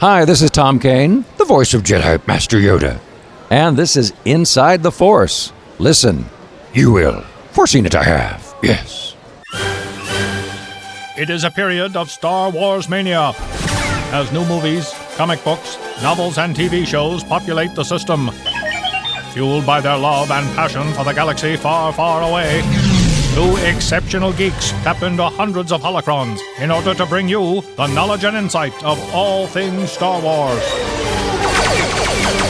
Hi, this is Tom Kane, the voice of Jedi Master Yoda. And this is Inside the Force. Listen, you will. Foreseen it I have, yes. It is a period of Star Wars mania, as new movies, comic books, novels, and TV shows populate the system. Fueled by their love and passion for the galaxy far, far away, two exceptional geeks tap into hundreds of holocrons in order to bring you the knowledge and insight of all things Star Wars.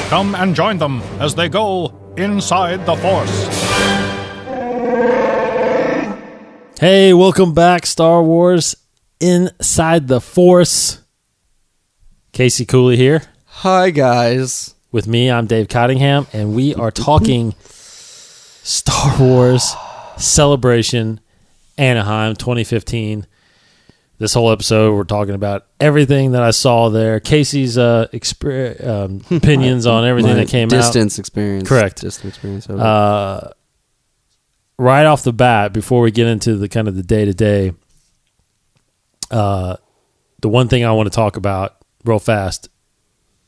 Come and join them as they go inside the Force. Hey, welcome back, Star Wars Inside the Force. Casey Cooley here. Hi, guys. With me, I'm Dave Cottingham, and we are talking Star Wars Celebration Anaheim 2015. This whole episode, we're talking about everything that I saw there. Casey's opinions on everything that came distance experience. Correct. Distance experience. Right off the bat, before we get into the kind of the day-to-day, the one thing I want to talk about real fast,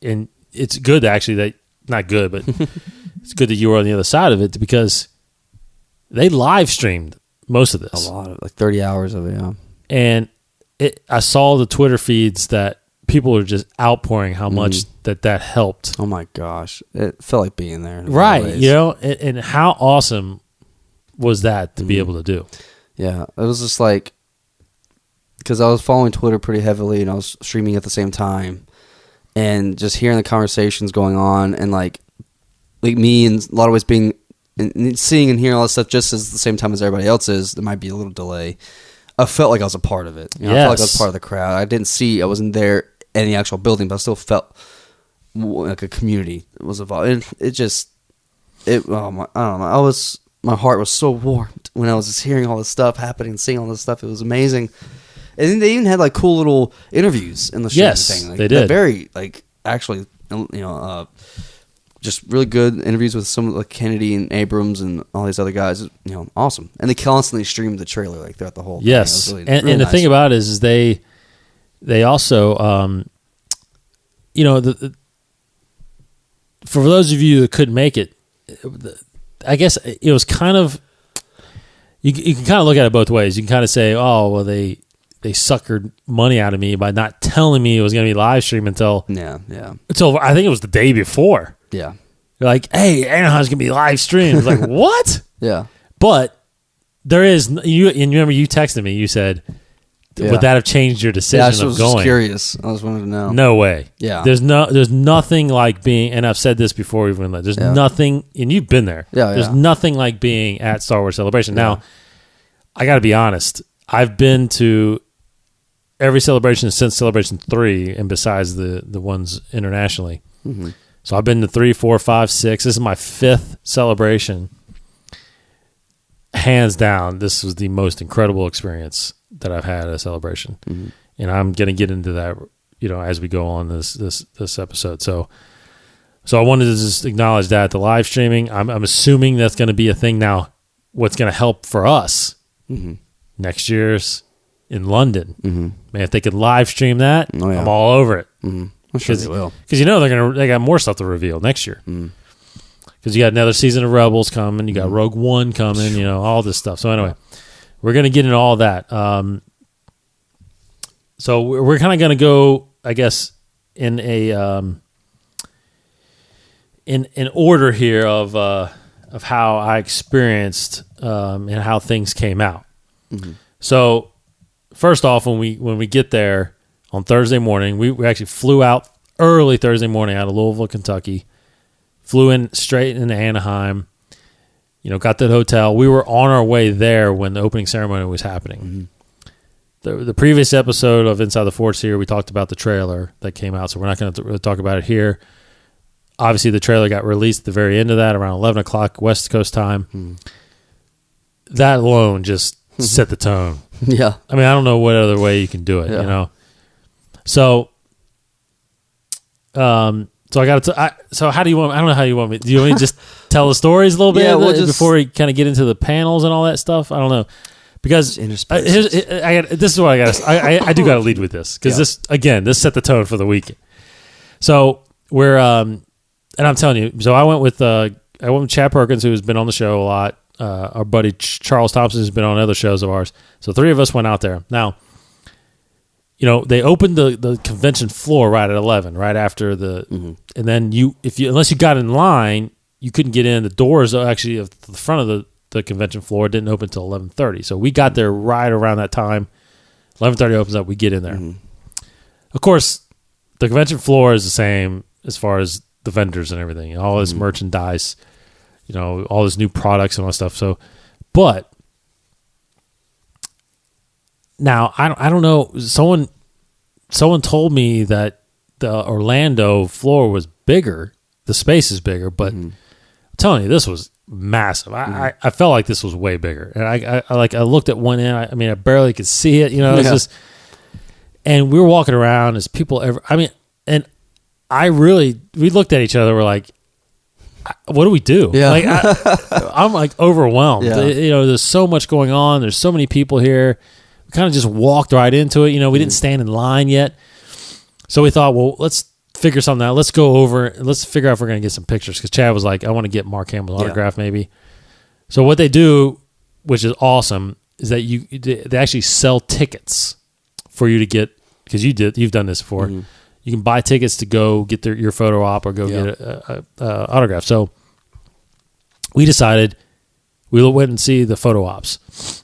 and it's good actually that, not good, but it's good that you were on the other side of it because they live streamed most of this. A lot of, like 30 hours of it, yeah. And I saw the Twitter feeds that people are just outpouring how much that helped. Oh my gosh. It felt like being there. Right. You know, and how awesome was that to be able to do? Yeah. It was just like, because I was following Twitter pretty heavily and I was streaming at the same time. And just hearing the conversations going on and like me in a lot of ways being and seeing and hearing all this stuff just as the same time as everybody else is, there might be a little delay. I felt like I was a part of it. You know, I felt like I was part of the crowd. I wasn't there in the actual building, but I still felt like a community was involved. And I don't know. My heart was so warmed when I was just hearing all this stuff happening and seeing all this stuff. It was amazing. And then they even had like cool little interviews in the show. Yes, like, they did. Very like actually, just really good interviews with some like Kennedy and Abrams and all these other guys. Awesome. And they constantly streamed the trailer like throughout the whole thing. Yes, Really, and really the nice. thing about it is they also, for those of you that couldn't make it, I guess it was kind of you can kind of look at it both ways. You can kind of say, oh well, they suckered money out of me by not telling me it was going to be live stream until I think it was the day before. Yeah. They're like, hey, Anaheim's going to be live streamed. It's like, what? Yeah. But there is, and you remember you texted me, you said, would that have changed your decision of going? I was just curious. I just wanted to know. No way. Yeah. There's nothing like being, and I've said this before even, there's nothing, and you've been there. Yeah. There's nothing like being at Star Wars Celebration. Now, I got to be honest. I've been to every celebration since Celebration 3, and besides the ones internationally. Mm-hmm. So I've been to 3, 4, 5, 6. This is my 5th celebration. Hands down, this was the most incredible experience that I've had at a celebration. Mm-hmm. And I'm going to get into that, as we go on this episode. So I wanted to just acknowledge that the live streaming, I'm assuming that's going to be a thing now. What's going to help for us next year's in London. Mm-hmm. Man, if they could live stream that, I'm all over it. Mm-hmm. I'm sure they will. Because they got more stuff to reveal next year. Because you got another season of Rebels coming, you got Rogue One coming, all this stuff. So anyway, we're going to get into all that. So we're kind of going to go, I guess, in a in order here of how I experienced and how things came out. Mm-hmm. So first off, when we get there on Thursday morning, we actually flew out early Thursday morning out of Louisville, Kentucky. Flew in straight into Anaheim. Got to the hotel. We were on our way there when the opening ceremony was happening. Mm-hmm. The previous episode of Inside the Force here, we talked about the trailer that came out, so we're not going to really talk about it here. Obviously, the trailer got released at the very end of that, around 11 o'clock West Coast time. Mm-hmm. That alone just set the tone. Yeah. I mean, I don't know what other way you can do it, So, so I got to. So how do you want? I don't know how you want me. Do you want me to just tell the stories a little bit before we kind of get into the panels and all that stuff? I don't know, because this is what I got. I do got to lead with this because this set the tone for the weekend. So we're and I'm telling you. So I went with Chad Perkins, who's been on the show a lot. Our buddy Charles Thompson has been on other shows of ours. So 3 of us went out there. Now, they opened the convention floor right at 11, right after and then unless you got in line, you couldn't get in. The doors actually of the front of the convention floor didn't open until 11:30. So we got there right around that time. 11:30 opens up. We get in there. Of course, the convention floor is the same as far as the vendors and everything, all this merchandise, all this new products and all that stuff. So, but now I don't know. Someone told me that the Orlando floor was bigger. The space is bigger, but I'm telling you, this was massive. I felt like this was way bigger, and I looked at one end. I barely could see it. It's just. And we were walking around as people and we looked at each other. We're like, what do we do? Yeah. I'm like overwhelmed. Yeah. There's so much going on. There's so many people here. We kind of just walked right into it. We didn't stand in line yet. So we thought, well, let's figure something out. Let's go over and let's figure out if we're going to get some pictures. Because Chad was like, I want to get Mark Hamill's autograph maybe. So what they do, which is awesome, is that they actually sell tickets for you to get, because you've done this before. You can buy tickets to go get your photo op or go get a autograph. So we decided we went and see the photo ops,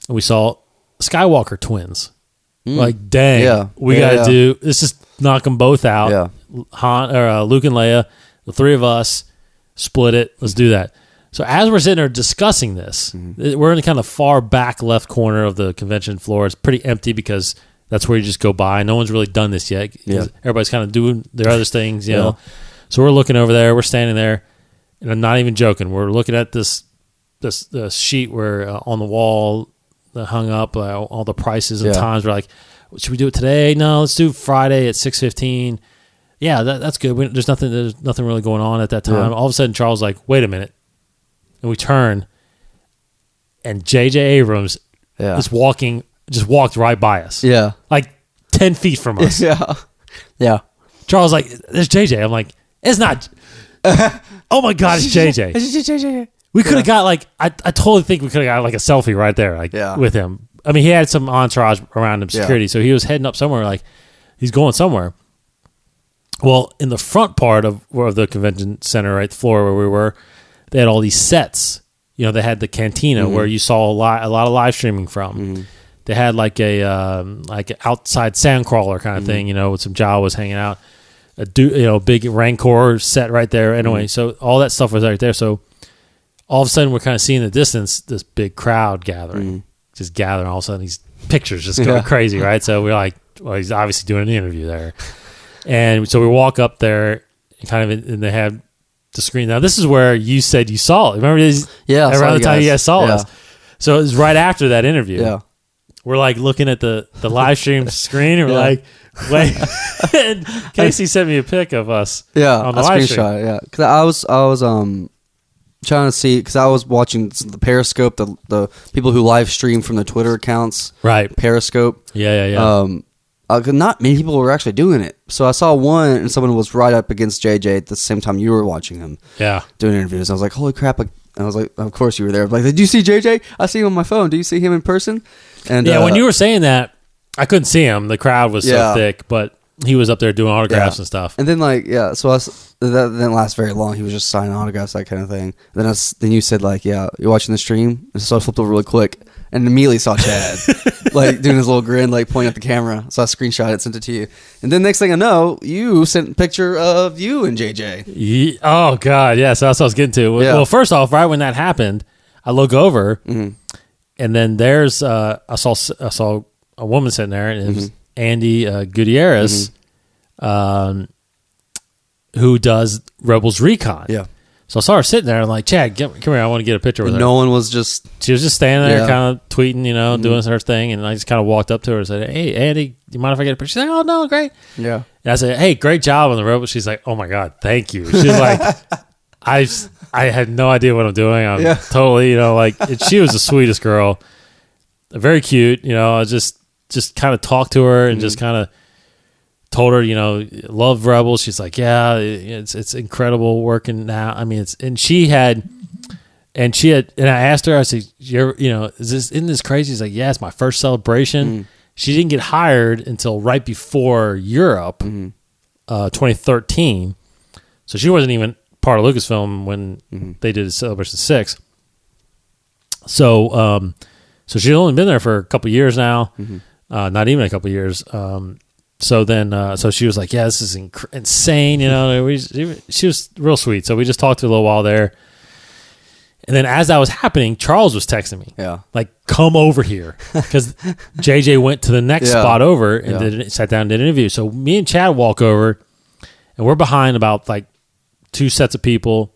and we saw Skywalker twins. Like, dang, we got to do. Let's just knock them both out. Yeah. Luke and Leia, the 3 of us, split it. Let's do that. So as we're sitting there discussing this, we're in the kind of far back left corner of the convention floor. It's pretty empty because that's where you just go by. No one's really done this yet. Yeah. Everybody's kind of doing their other things, you know. So we're looking over there. We're standing there, and I'm not even joking. We're looking at this sheet where on the wall that hung up all the prices and times. We're like, should we do it today? No, let's do Friday at 6:15. Yeah, that's good. There's nothing really going on at that time. All of a sudden, Charles is like, wait a minute, and we turn, and J.J. Abrams is walking. Just walked right by us. Yeah. Like 10 feet from us. Yeah. Charles like, there's JJ. I'm like, it's not. Oh my God, it's JJ. It's JJ. We could have got I totally think we could have got like a selfie right there with him. I mean, he had some entourage around him, security. So he was heading up somewhere, he's going somewhere. Well, in the front part of the convention center, right, the floor where we were, they had all these sets. They had the cantina where you saw a lot of live streaming from. They had like an outside sandcrawler kind of thing, with some Jawas hanging out. Big Rancor set right there. Anyway, so all that stuff was right there. So all of a sudden, we're kind of seeing in the distance this big crowd gathering, just gathering. All of a sudden, these pictures just going crazy, right? So we're like, well, he's obviously doing an interview there. And so we walk up there, and they have the screen. Now, this is where you said you saw it. Remember this? Yeah, around the time you guys saw us. So it was right after that interview. Yeah. We're looking at the live stream screen, and we're like, wait. And Casey sent me a pic of us. On the live stream. Yeah, because I was trying to see, because I was watching the Periscope, the people who live stream from the Twitter accounts, right? Periscope. Yeah. Not many people were actually doing it, so I saw one, and someone was right up against JJ at the same time you were watching him. Doing interviews. I was like, holy crap! And I was like, of course you were there. Like, did you see JJ? I see him on my phone. Do you see him in person? And when you were saying that, I couldn't see him. The crowd was so thick, but he was up there doing autographs and stuff. And then so that didn't last very long. He was just signing autographs, that kind of thing. Then you said you're watching the stream. And so I flipped over really quick and immediately saw Chad doing his little grin, pointing at the camera. So I screenshot it, sent it to you. And then next thing I know, you sent a picture of you and JJ. Oh God, yeah. So that's what I was getting to. Well, first off, right when that happened, I look over, and then there's I saw a woman sitting there, and it was Andy Gutierrez, who does Rebels Recon. Yeah. So I saw her sitting there, and I'm like, Chad, come here, I want to get a picture with her. No one was just... She was just standing there kind of tweeting, doing her thing, and I just kind of walked up to her and said, hey, Andy, do you mind if I get a picture? She's like, oh, no, great. Yeah. And I said, hey, great job on the Rebels. She's like, oh, my God, thank you. She's like, I had no idea what I'm doing. I'm totally, she was the sweetest girl. Very cute, I just kind of talked to her and just kind of told her, love Rebels. She's like, yeah, it's incredible working now. I mean, and I asked her, I said, isn't this crazy? She's like, yeah, it's my first celebration. She didn't get hired until right before Europe, 2013. So she wasn't even part of Lucasfilm when they did Celebration 6. So, so she'd only been there for a couple years now, not even a couple years. So then, so she was like, yeah, this is insane. She was real sweet. So we just talked to her a little while there. And then as that was happening, Charles was texting me. Yeah. Like, come over here. Because JJ went to the next spot over and sat down and did an interview. So me and Chad walk over, and we're behind about like 2 sets of people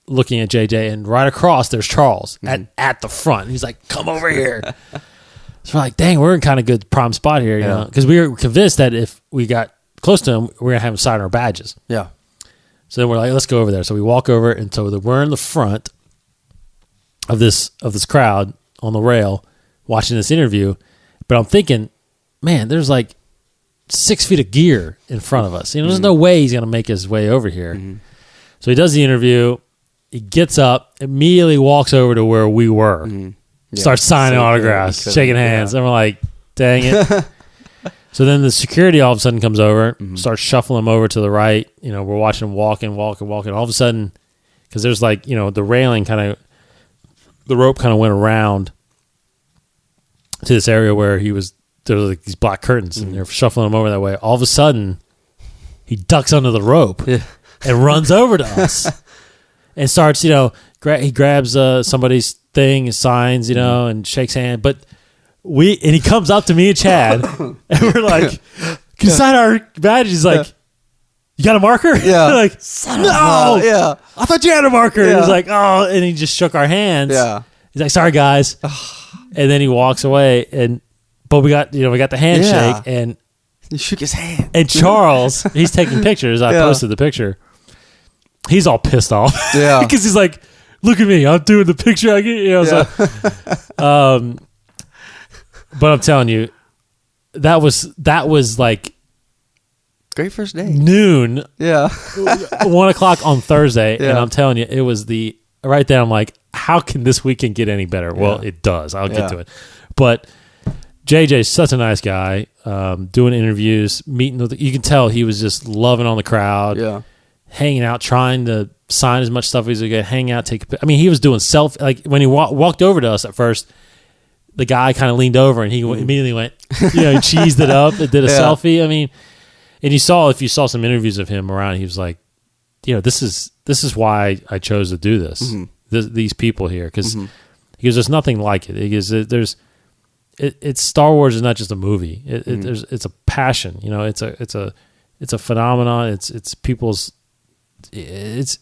looking at JJ. And right across, there's Charles at the front. And he's like, come over here. So we're like, dang, we're in kind of good prime spot here. Because we were convinced that if we got close to him, we were going to have him sign our badges. Yeah. So then we're like, let's go over there. So we walk over, and so we're in the front of this crowd on the rail watching this interview. But I'm thinking, man, there's like 6 feet of gear in front of us. There's no way he's going to make his way over here. So he does the interview. He gets up, immediately walks over to where we were, starts signing autographs, shaking hands. And we're like, dang it. So then the security all of a sudden comes over, starts shuffling him over to the right. We're watching him walking. All of a sudden, because there's like, the railing the rope kind of went around to this area where there was like these black curtains, and they're shuffling him over that way. All of a sudden, he ducks under the rope and runs over to us and starts, he grabs somebody's thing, and signs, and shakes hand. But he comes up to me and Chad, and we're like, can you sign our badge? He's like, you got a marker? Yeah. Like, no. Yeah. I thought you had a marker. Yeah. He was like, oh, and he just shook our hands. Yeah. He's like, sorry guys. And then he walks away, but we got the handshake, and he shook his hand. And Charles, he's taking pictures. I posted the picture. He's all pissed off. Yeah. Because he's like, look at me, I'm doing the picture. But I'm telling you, that was like great first day. Noon. Yeah. 1 o'clock on Thursday. Yeah. And I'm telling you, it was right there. I'm like, how can this weekend get any better? Well, it does. I'll get to it. But JJ's such a nice guy, doing interviews, meeting with, you can tell he was just loving on the crowd, hanging out, trying to sign as much stuff as he could, hang out, he was doing like when he walked over to us at first, the guy kind of leaned over and he immediately went, he cheesed it up and did a selfie. And if you saw some interviews of him around, he was like, this is why I chose to do this. These people here, because there's nothing like it. It's Star Wars is not just a movie. It's a passion. It's a phenomenon. It's people's. There's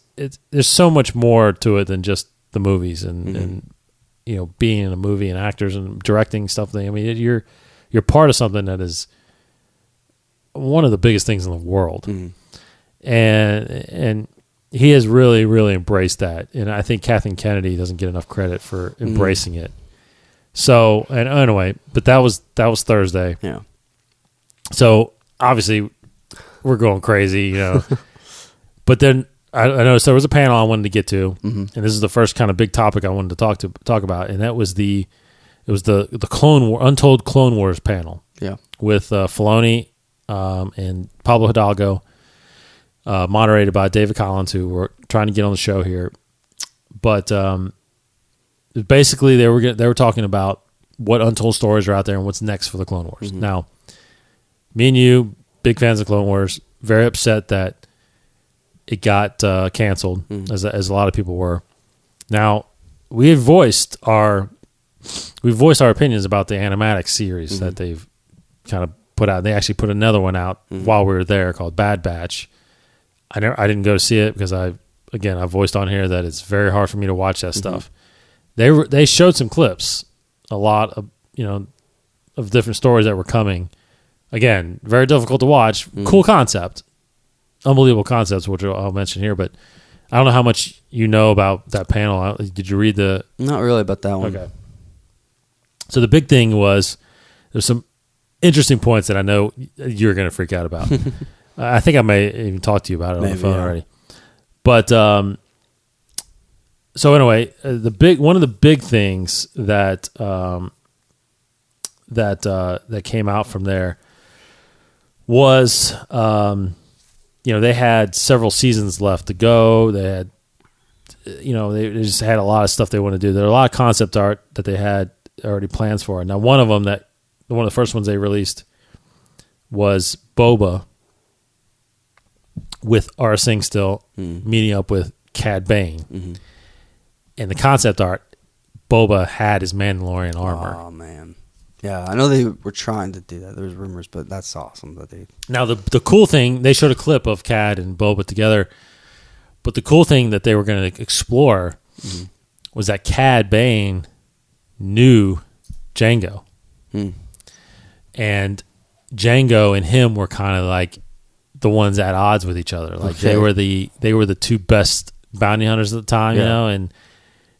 so much more to it than just the movies and being in a movie and actors and directing stuff. You're part of something that is one of the biggest things in the world, and he has really, really embraced that. And I think Kathleen Kennedy doesn't get enough credit for embracing it. So, and anyway, but that was Thursday. Yeah. So obviously we're going crazy, but then I noticed there was a panel I wanted to get to, and this is the first kind of big topic I wanted to talk about, and that was the Clone War, Untold Clone Wars panel. Yeah. With Filoni and Pablo Hidalgo, moderated by David Collins, who were trying to get on the show here, but basically they were talking about what untold stories are out there and what's next for the Clone Wars. Now, me and you, big fans of Clone Wars, very upset that it got canceled, as a lot of people were. Now, we voiced our opinions about the animatic series that they've kind of put out. They actually put another one out while we were there called Bad Batch. I didn't go see it because I voiced on here that it's very hard for me to watch that stuff. They showed some clips, a lot of of different stories that were coming. Again, very difficult to watch. Cool concept, unbelievable concepts, which I'll mention here. But I don't know how much you know about that panel. Did you read the? Not really about that one. Okay. So the big thing was there's some interesting points that I know you're going to freak out about. I think I may even talk to you about it on the phone already. But so anyway, one of the big things that that came out from there was they had several seasons left to go. They had they just had a lot of stuff they want to do. There are a lot of concept art that they had already plans for. Now, one of them one of the first ones they released was Boba with R. Singh still meeting up with Cad Bane. Mm-hmm. In the concept art, Boba had his Mandalorian armor. Oh, man. Yeah, I know they were trying to do that. There's rumors, but that's awesome that they... Now, the cool thing, they showed a clip of Cad and Boba together, but the cool thing that they were going to explore was that Cad Bane knew Jango. And Jango and him were kind of like the ones at odds with each other. Like they were the two best bounty hunters at the time,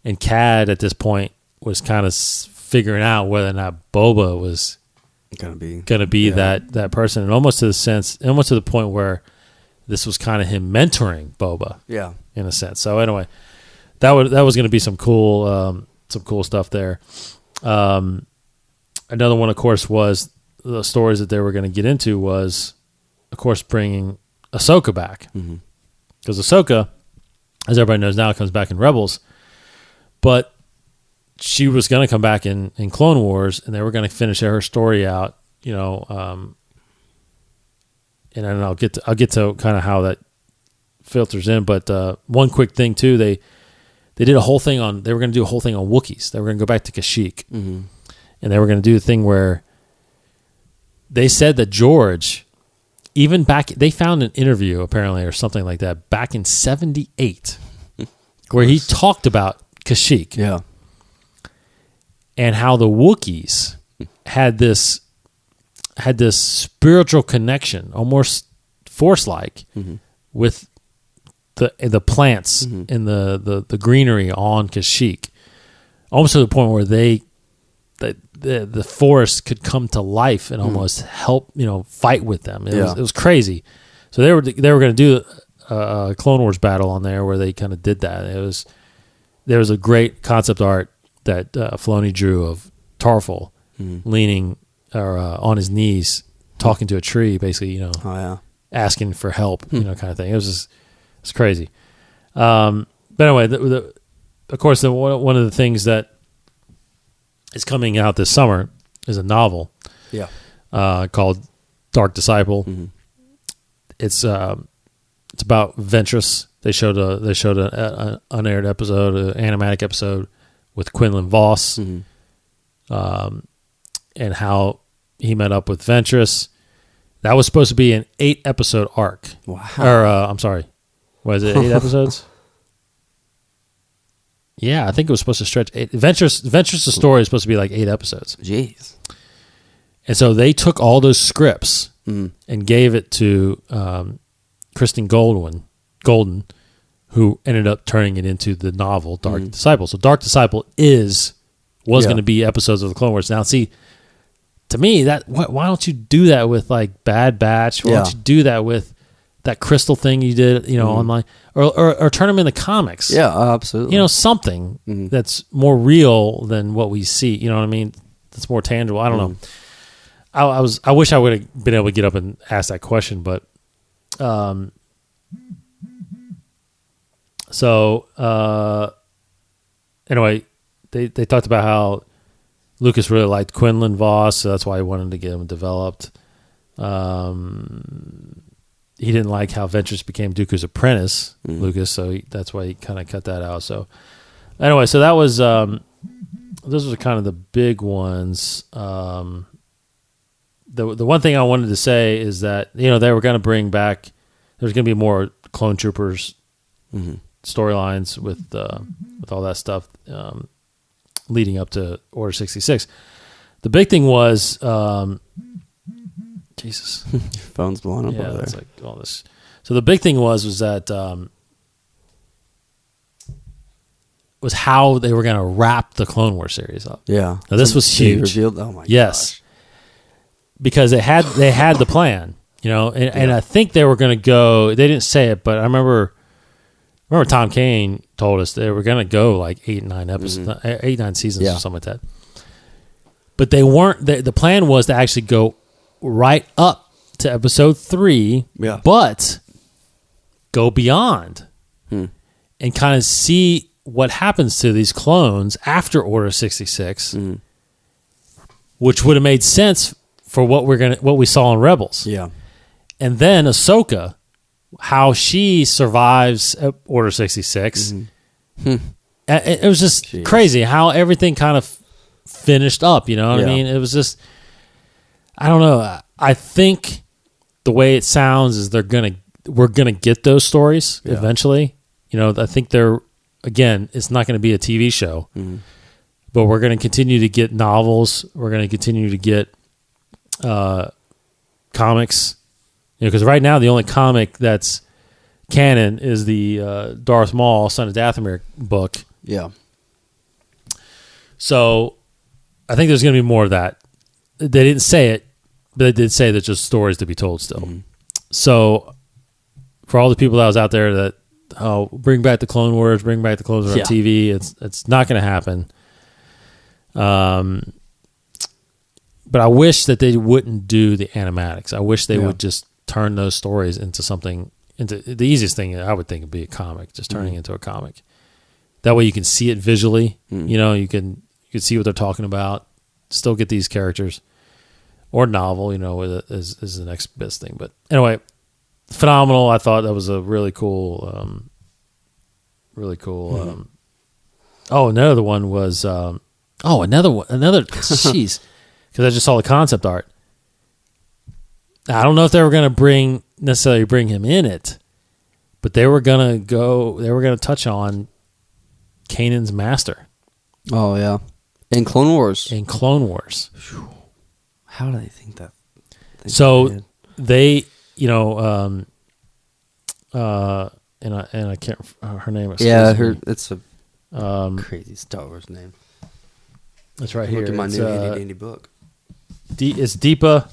and Cad at this point was kind of figuring out whether or not Boba was gonna be that person, and almost to the point where this was kind of him mentoring Boba, in a sense. So anyway, that was going to be some cool stuff there. Another one, of course, was the stories that they were going to get into was, of course, bringing Ahsoka back, because Ahsoka, as everybody knows now, comes back in Rebels, but she was going to come back in Clone Wars, and they were going to finish her story out, and then I'll get to kind of how that filters in. But one quick thing too, they did a whole thing on. They were going to do a whole thing on Wookiees. They were going to go back to Kashyyyk, and they were going to do the thing where they said that George, even back, they found an interview apparently or something like that back in '78, where he talked about Kashyyyk. Yeah. And how the Wookiees had this spiritual connection, almost Force-like, with the plants and the greenery on Kashyyyk, almost to the point where the forest could come to life and almost help fight with them. It was crazy. So they were going to do a Clone Wars battle on there where they kind of did that. There was a great concept art that Filoni drew of Tarful leaning or on his knees, talking to a tree, basically, asking for help, kind of thing. It's crazy. But anyway, of course, one of the things that is coming out this summer is a novel, called Dark Disciple. It's about Ventress. They showed an unaired episode, an animatic episode with Quinlan Voss, and how he met up with Ventress. That was supposed to be an 8-episode arc. Wow. Or, I'm sorry. Was it 8 episodes? Yeah, I think it was supposed to stretch 8. Ventress' story is supposed to be like 8 episodes. Jeez. And so they took all those scripts and gave it to Kristen Golden, who ended up turning it into the novel Dark Disciple. So Dark Disciple was going to be episodes of the Clone Wars. Now, see, to me, why don't you do that with like Bad Batch? Why don't you do that with that Crystal thing you did, online, or turn them into comics? Yeah, absolutely. Something that's more real than what we see. You know what I mean? That's more tangible. I don't know. I wish I would have been able to get up and ask that question, but. So anyway, they talked about how Lucas really liked Quinlan Voss, so that's why he wanted to get him developed. He didn't like how Ventress became Dooku's apprentice, Lucas, so that's why he kind of cut that out. So anyway, so that was those were kind of the big ones. The one thing I wanted to say is that they were going to bring back. There's going to be more Clone Troopers storylines with all that stuff leading up to Order 66. The big thing was Jesus. Your phone's blowing up over there. It's like all this. So the big thing was that was how they were going to wrap the Clone Wars series up. Yeah. Now, this was huge. Revealed. Oh my gosh. because they had the plan, and I think they were going to go. They didn't say it, but I remember Tom Kane told us they were going to go like 8, 9 episodes, 8, 9 seasons or something like that. But they weren't. The plan was to actually go right up to episode 3, but go beyond and kind of see what happens to these clones after Order 66, which would have made sense for what we saw in Rebels. Yeah. And then Ahsoka, how she survives Order 66. It was just crazy how everything kind of finished up, you know what I mean? It was just, I don't know. I think the way it sounds is we're gonna get those stories eventually. I think it's not going to be a TV show, but we're going to continue to get novels. We're going to continue to get comics, because right now the only comic that's canon is the Darth Maul, Son of Dathomir book. Yeah. So I think there's going to be more of that. They didn't say it, but they did say there's just stories to be told still. So for all the people that was out there that, bring back the Clone Wars, bring back the Clone Wars on TV, it's not going to happen. But I wish that they wouldn't do the animatics. I wish they would just turn those stories into something. Into the easiest thing I would think would be a comic, just turning it into a comic. That way you can see it visually. You can see what they're talking about. Still get these characters, or novel. Is the next best thing. But anyway, phenomenal. I thought that was a really cool. Another one was. Another one. Jeez. Because I just saw the concept art. I don't know if they were going to necessarily bring him in it, but they were going to touch on Kanan's master. Oh, yeah. In Clone Wars. How do they think that? So they, and I can't, her name is. Yeah, it's a crazy Star Wars name. That's right here. Look at my new handy book. It's Deepak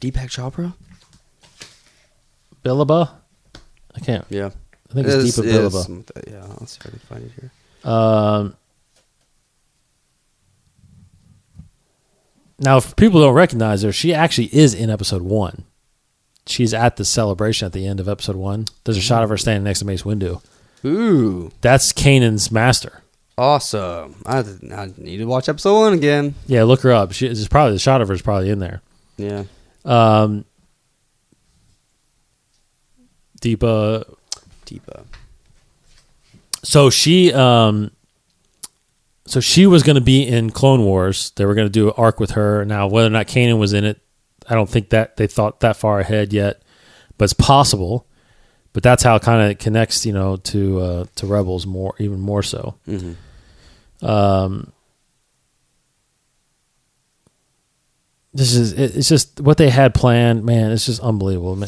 Chopra? Bilaba? I can't. Yeah. I think it's Deepak Bilaba. Yeah, I'll see if I can find it here. Now, if people don't recognize her, she actually is in episode 1. She's at the celebration at the end of episode 1. There's a shot of her standing next to Mace Windu. Ooh. That's Kanan's master. Awesome. I need to watch episode 1 again. Yeah, look her up. The shot of her is probably in there. Yeah. Deepa. So she was going to be in Clone Wars. They were going to do an arc with her. Now, whether or not Kanan was in it, I don't think that they thought that far ahead yet, but it's possible. But that's how it kind of connects, to Rebels even more so. It's just what they had planned, man. It's just unbelievable.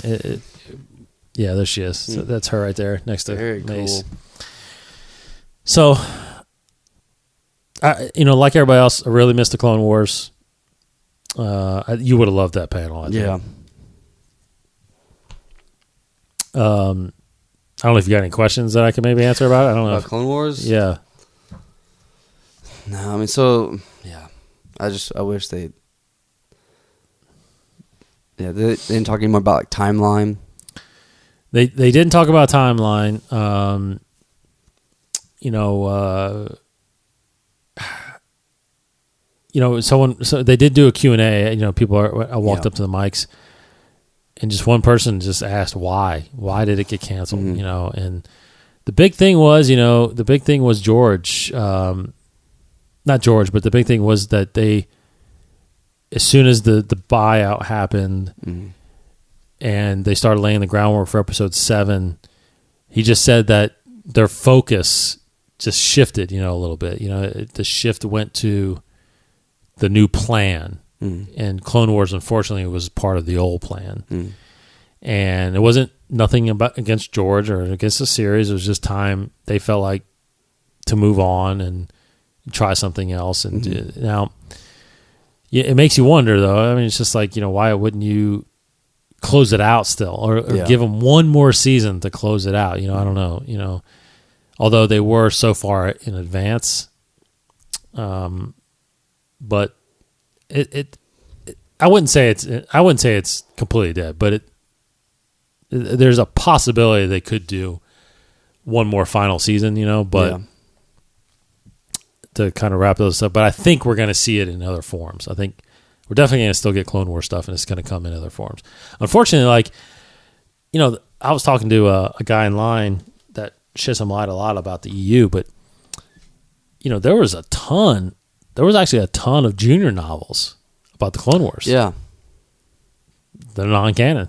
Yeah, there she is. So that's her right there next to Mace. Cool. So, like everybody else, I really missed the Clone Wars. You would have loved that panel. I think. Yeah. I don't know if you got any questions that I can maybe answer about it. I don't know. About Clone Wars? Yeah. No, yeah. I wish they didn't talk anymore about like timeline. They didn't talk about timeline. So they did do a Q&A. I walked up to the mics, and just one person just asked why did it get canceled? And the big thing was George, not George, but the big thing was that they, as soon as the buyout happened, and they started laying the groundwork for episode 7, he just said that their focus just shifted, a little bit. The shift went to the new plan. And Clone Wars, unfortunately, was part of the old plan. And it wasn't nothing against George or against the series. It was just time they felt like to move on and try something else. And now, Yeah, it makes you wonder, though. I mean, it's just like, why wouldn't you close it out still, or give them one more season to close it out? I don't know. Although they were so far in advance, but I wouldn't say it's completely dead, but there's a possibility they could do one more final season, but to kind of wrap those up. But I think we're going to see it in other forms. I think we're definitely going to still get Clone Wars stuff, and it's going to come in other forms. Unfortunately, I was talking to a guy in line that sheds some light a lot about the EU, but there was actually a ton of junior novels about the Clone Wars. Yeah. They're non-canon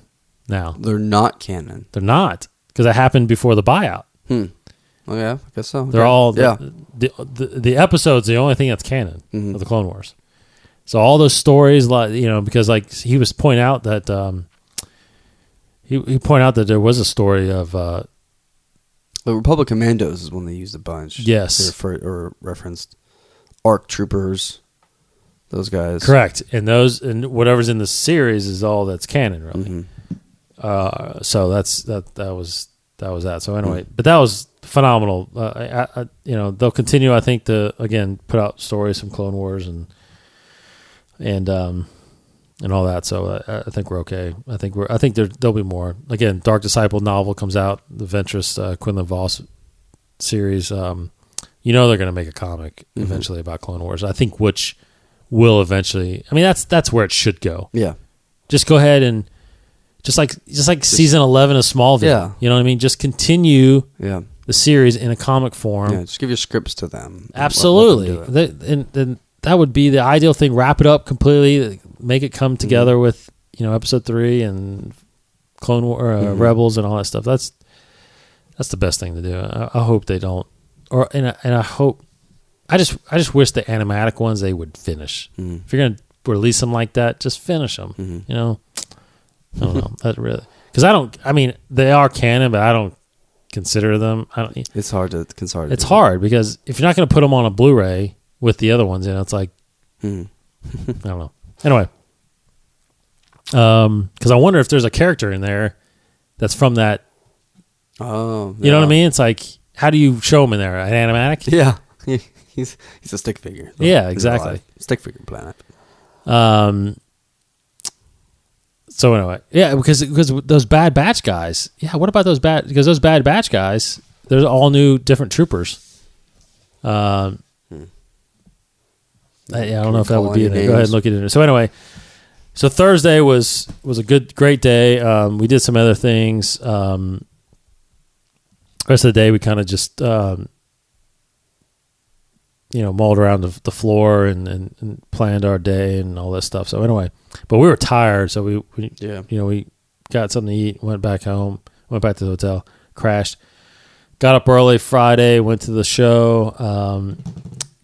now. They're not canon. They're not, because it happened before the buyout. Oh, yeah, I guess so. They're all the episode's the only thing that's canon of the Clone Wars. So all those stories, because he was pointing out that he pointed out that there was a story of the Republic Commandos is when they used a bunch. Yes, or referenced ARC troopers, those guys. Correct, and whatever's in the series is all that's canon, really. So that was that. So anyway, but that was phenomenal. They'll continue, I think, to again put out stories from Clone Wars and all that. So I think we're okay. I think there'll be more. Again, Dark Disciple novel comes out. The Ventress Quinlan Voss series. They're going to make a comic eventually about Clone Wars. I think which will eventually. I mean, that's where it should go. Yeah. Just go ahead and just like season 11 of Smallville. Yeah. You know what I mean? Just continue. Yeah. The series in a comic form. Yeah, just give your scripts to them. Absolutely. And that would be the ideal thing. Wrap it up completely. Make it come together with, episode 3 and Clone War, Rebels and all that stuff. That's the best thing to do. I hope they don't. And I hope. I just wish the animatic ones they would finish. If you're gonna release them like that, just finish them. I don't know. That really, because I mean, they are canon, but I don't consider them. It's hard to consider. It's hard because if you're not going to put them on a Blu-ray with the other ones, it's like I don't know. Anyway, because I wonder if there's a character in there that's from that. Oh, you know what I mean? It's like, how do you show him in there? An animatic? Yeah, he's a stick figure. Yeah, exactly. Stick figure planet. So anyway, yeah, because those Bad Batch guys. Yeah, what about those Because those Bad Batch guys, they're all new, different troopers. I don't know if that would be in there. Go ahead and look at it. So anyway, Thursday was a great day. We did some other things. Rest of the day, we kind of just mauled around the floor and planned our day and all this stuff. So anyway, but we were tired, so we got something to eat, went back home, went back to the hotel, crashed, got up early Friday, went to the show,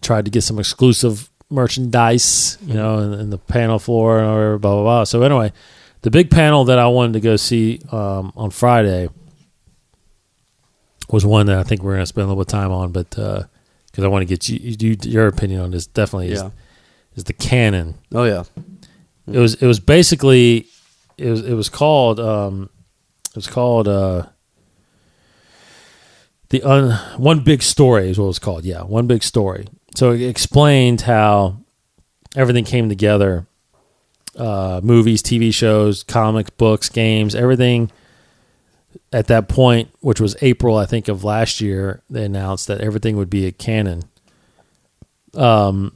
tried to get some exclusive merchandise, in the panel floor and whatever, blah, blah, blah. So anyway, the big panel that I wanted to go see on Friday was one that I think we're going to spend a little bit of time on, but because I want to get your opinion on this. Definitely is the canon. Oh yeah, it was basically it was called One Big Story is what it was called. Yeah, One Big Story. So it explained how everything came together, movies, TV shows, comics, books, games, everything. At that point, which was April, I think, of last year, they announced that everything would be a canon. Now,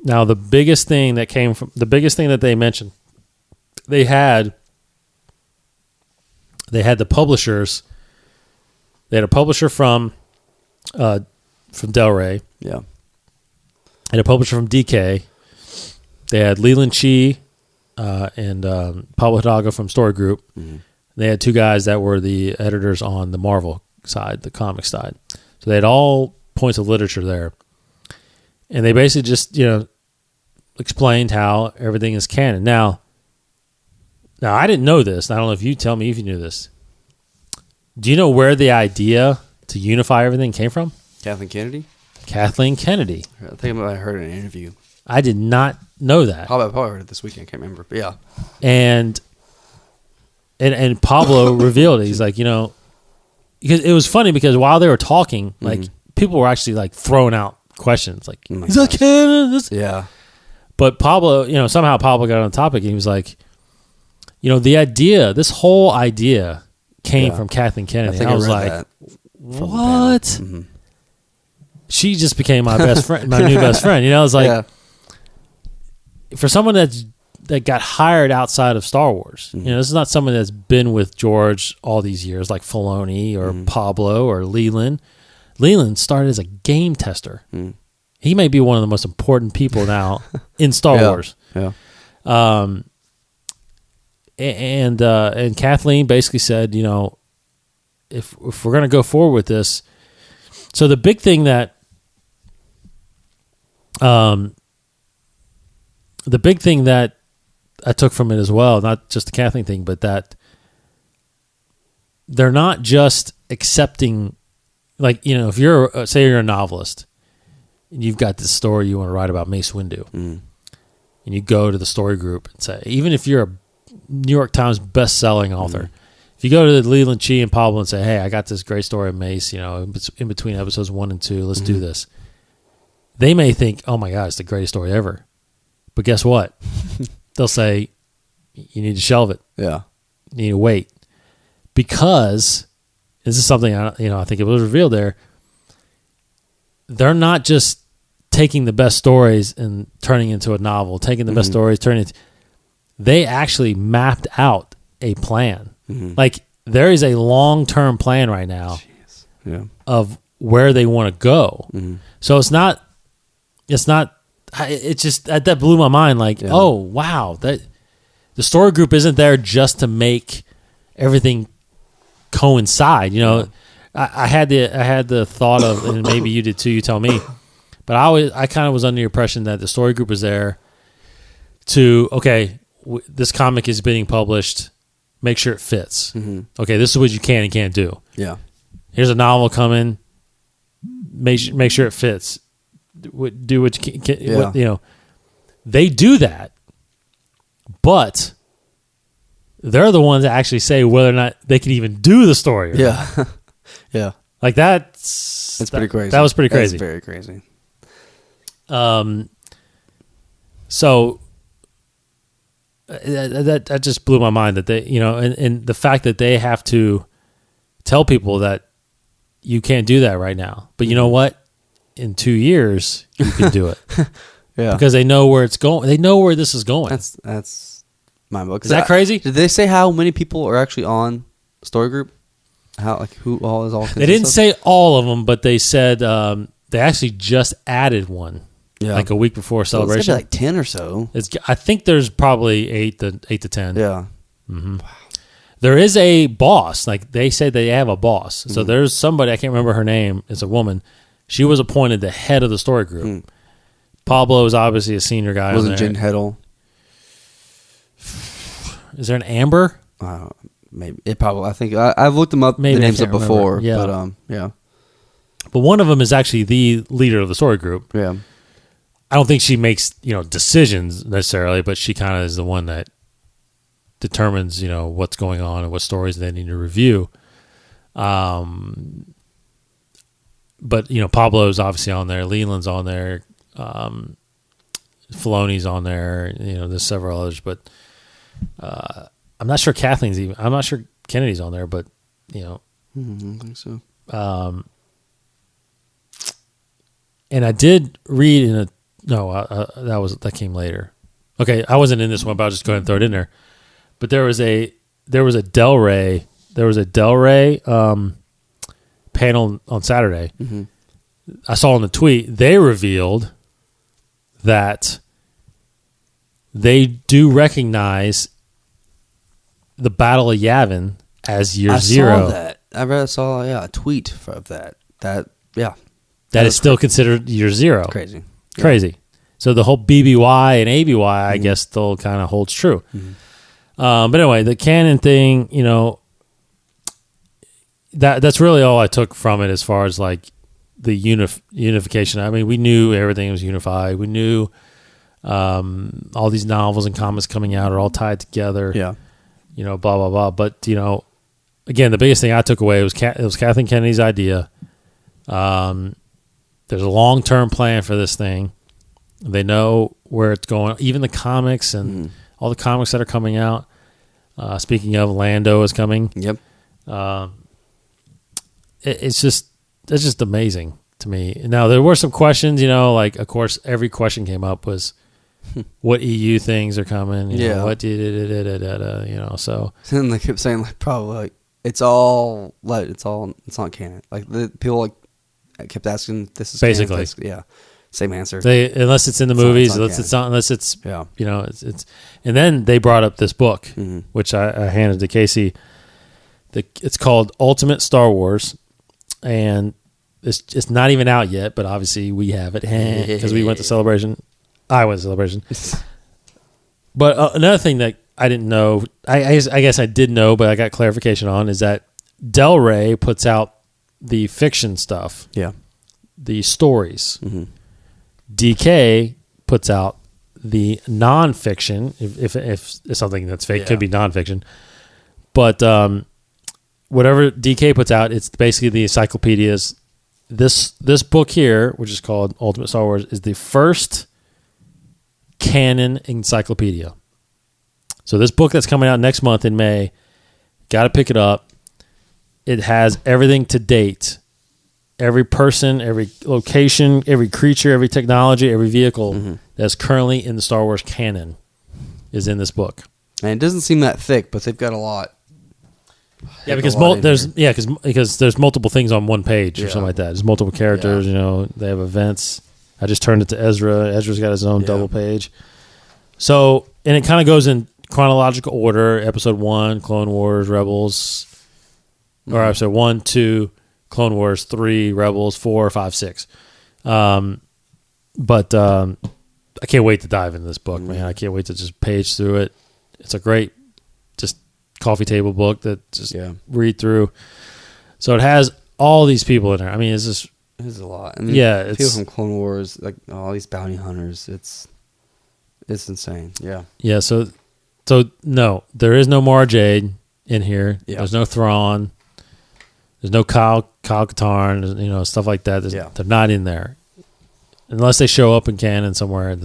the biggest thing that they mentioned, they had the publishers. They had a publisher from Del Rey. Yeah. And a publisher from DK. They had Leland Chee and Pablo Hidalgo from Story Group. Mm-hmm. They had two guys that were the editors on the Marvel side, the comic side. So they had all points of literature there. And they basically just, explained how everything is canon. Now I didn't know this. I don't know if you tell me if you knew this. Do you know where the idea to unify everything came from? Kathleen Kennedy. Kathleen Kennedy. I think I heard in an interview. I did not know that. Probably heard it this weekend. I can't remember. But yeah. And Pablo revealed it. He's like, because it was funny because while they were talking, like people were actually like throwing out questions, like, is that canon? Yeah. But Pablo, somehow Pablo got on the topic and he was like, this whole idea came from Kathleen Kennedy. And I was like, what? Mm-hmm. She just became my best friend, my new best friend. I was like, for someone that got hired outside of Star Wars, this is not someone that's been with George all these years, like Filoni or Pablo or Leland. Leland started as a game tester. He may be one of the most important people now in Star Wars. Yeah. And Kathleen basically said, if we're going to go forward with this, so the big thing that, I took from it as well, not just the Kathleen thing, but that they're not just accepting, like, if you're, say you're a novelist and you've got this story you want to write about Mace Windu, and you go to the story group and say, even if you're a New York Times best-selling author, if you go to Leland Chi and Pablo and say, hey, I got this great story of Mace, in between episodes 1 and 2, let's do this. They may think, oh my God, it's the greatest story ever. But guess what? They'll say, you need to shelve it. Yeah. You need to wait. Because, this is something, I think it was revealed there, they're not just taking the best stories and turning into a novel, taking the best stories, turning it. They actually mapped out a plan. Like, there is a long-term plan right now of where they want to go. So it's just, that blew my mind. Like, oh, wow, that the story group isn't there just to make everything coincide. I had the thought of, and maybe you did too, you tell me, but I kind of was under the impression that the story group was there to, okay, this comic is being published, make sure it fits. Okay, this is what you can and can't do. Yeah. Here's a novel coming, make sure it fits. Do what you can. They do that, but they're the ones that actually say whether or not they can even do the story. Yeah. Yeah. Like that's pretty crazy. That was pretty crazy. That's very crazy. So that just blew my mind that they, and the fact that they have to tell people that you can't do that right now, but you know what? In 2 years, you can do it. Yeah. Because they know where it's going. They know where this is going. That's my book. Is that crazy? Did they say how many people are actually on Story Group? How, like, who all is all? They didn't say all of them, but they said they actually just added one. Yeah. Like a week before Celebration. It's like 10 or so. I think there's probably 8 to 10. Yeah. Mm-hmm. Wow. There is a boss. Like, they say they have a boss. So there's somebody, I can't remember her name. It's a woman. She was appointed the head of the story group. Pablo is obviously a senior guy. Was it Jen Heddle? Is there an Amber? Maybe it probably. I think I've looked them up. Maybe the names up before. Yeah. But yeah. But one of them is actually the leader of the story group. Yeah. I don't think she makes decisions necessarily, but she kind of is the one that determines what's going on and what stories they need to review. But Pablo's obviously on there, Leland's on there, Filoni's on there. There's several others, but I'm not sure Kathleen's even. I'm not sure Kennedy's on there, but I don't think so. And I did read in that came later. Okay, I wasn't in this one, but I'll just go ahead and throw it in there. But there was a Del Rey panel on Saturday. I saw in the tweet they revealed that they do recognize the Battle of Yavin as year 0. I saw that. I saw a tweet of that. That is still considered year 0. Crazy. So the whole BBY and ABY, I guess, still kind of holds true. But anyway, the canon thing, that's really all I took from it as far as like the unification. I mean, we knew everything was unified. We knew All these novels and comics coming out are all tied together. Yeah. Blah, blah, blah. But, again, the biggest thing I took away was Kathleen Kennedy's idea. There's a long-term plan for this thing. They know where it's going. Even the comics and all the comics that are coming out. Speaking of, Lando is coming. Yep. It's just amazing to me. Now, there were some questions, of course, every question came up was what EU things are coming. What so. And they kept saying, probably, it's not canon. The people, kept asking, this is basically canon. Same answer. Unless it's in the movies, unless it's and then they brought up this book, which I handed to Casey. It's called Ultimate Star Wars, and it's not even out yet, but obviously we have it because we went to Celebration. I went to Celebration. But another thing that I didn't know, I guess I did know, but I got clarification on, is that Del Rey puts out the fiction stuff, the stories. DK puts out the nonfiction. If it's something that's fake, could be nonfiction. But whatever DK puts out, it's basically the encyclopedias. This book here, which is called Ultimate Star Wars, is the first canon encyclopedia. So this book that's coming out next month in May, got to pick it up. It has everything to date. Every person, every location, every creature, every technology, every vehicle that's currently in the Star Wars canon is in this book. And it doesn't seem that thick, but they've got a lot. Yeah, because there's multiple things on one page or something like that. There's multiple characters. They have events. I just turned it to Ezra. Ezra's got his own double page. So, and it kind of goes in chronological order. Episode 1, Clone Wars, Rebels, or episode 1, 2. Clone Wars, 3, Rebels, 4, 5, 6. But I can't wait to dive into this book, man. I can't wait to just page through it. It's a great just coffee table book that just read through. So it has all these people in there. I mean, it's a lot. It's people from Clone Wars, all these bounty hunters. It's insane. Yeah. So no, there is no Mara Jade in here. Yeah. There's no Thrawn. There's no Kyle Katarn, stuff like that. They're not in there unless they show up in canon somewhere.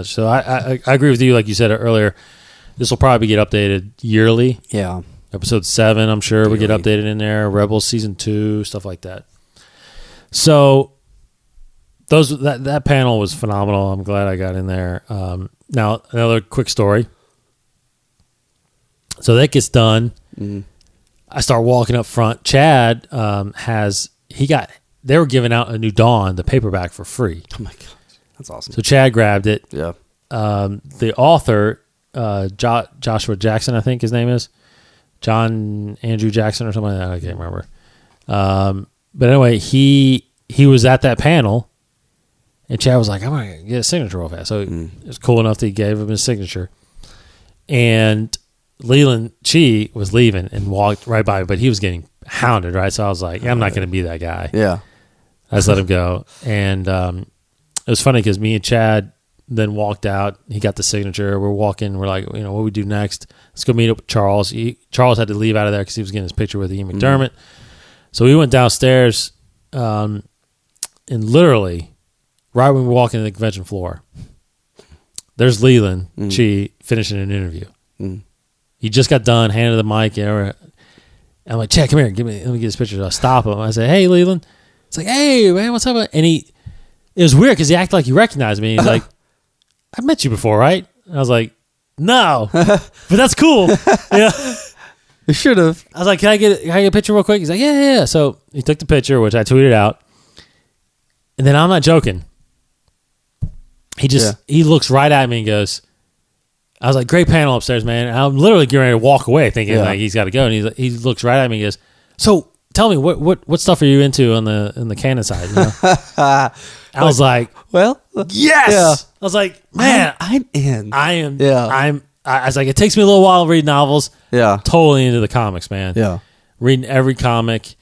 So I agree with you, like you said earlier. This will probably get updated yearly. Yeah, episode 7, I'm sure, will get updated in there. Rebels season 2, stuff like that. So that panel was phenomenal. I'm glad I got in there. Now another quick story. So that gets done. I start walking up front. Chad they were giving out a New Dawn, the paperback, for free. Oh my God. That's awesome. So Chad grabbed it. Yeah. The author, Joshua Jackson, I think his name is. John Andrew Jackson or something like that. I can't remember. But anyway, he was at that panel, and Chad was like, I'm going to get a signature real fast. So it was cool enough that he gave him his signature. And Leland Chi was leaving and walked right by, but he was getting hounded, right? So I was like, I'm not going to be that guy. Yeah. I just let him go. And it was funny because me and Chad then walked out. He got the signature. We're walking. We're like, what do we do next? Let's go meet up with Charles. Charles had to leave out of there because he was getting his picture with Ian McDermott. So we went downstairs, and literally, right when we were walking to the convention floor, there's Leland Chi finishing an interview. He just got done, handed the mic. I'm like, Chad, come here. Let me get this picture. So I stop him. I say, hey, Leland. It's like, hey, man, what's up? And it was weird because he acted like he recognized me. He's like, I've met you before, right? And I was like, no, but that's cool. You should have. I was like, can I get a picture real quick? He's like, yeah. So he took the picture, which I tweeted out. And then I'm not joking. He looks right at me and goes, I was like, great panel upstairs, man. And I'm literally getting ready to walk away thinking like he's got to go. And he looks right at me and goes, so tell me, what stuff are you into on the canon side? I was like, well, yes. Yeah. I was like, man, I'm in. I am. Yeah. I was like, it takes me a little while to read novels. Yeah. Totally into the comics, man. Yeah. Reading every comic.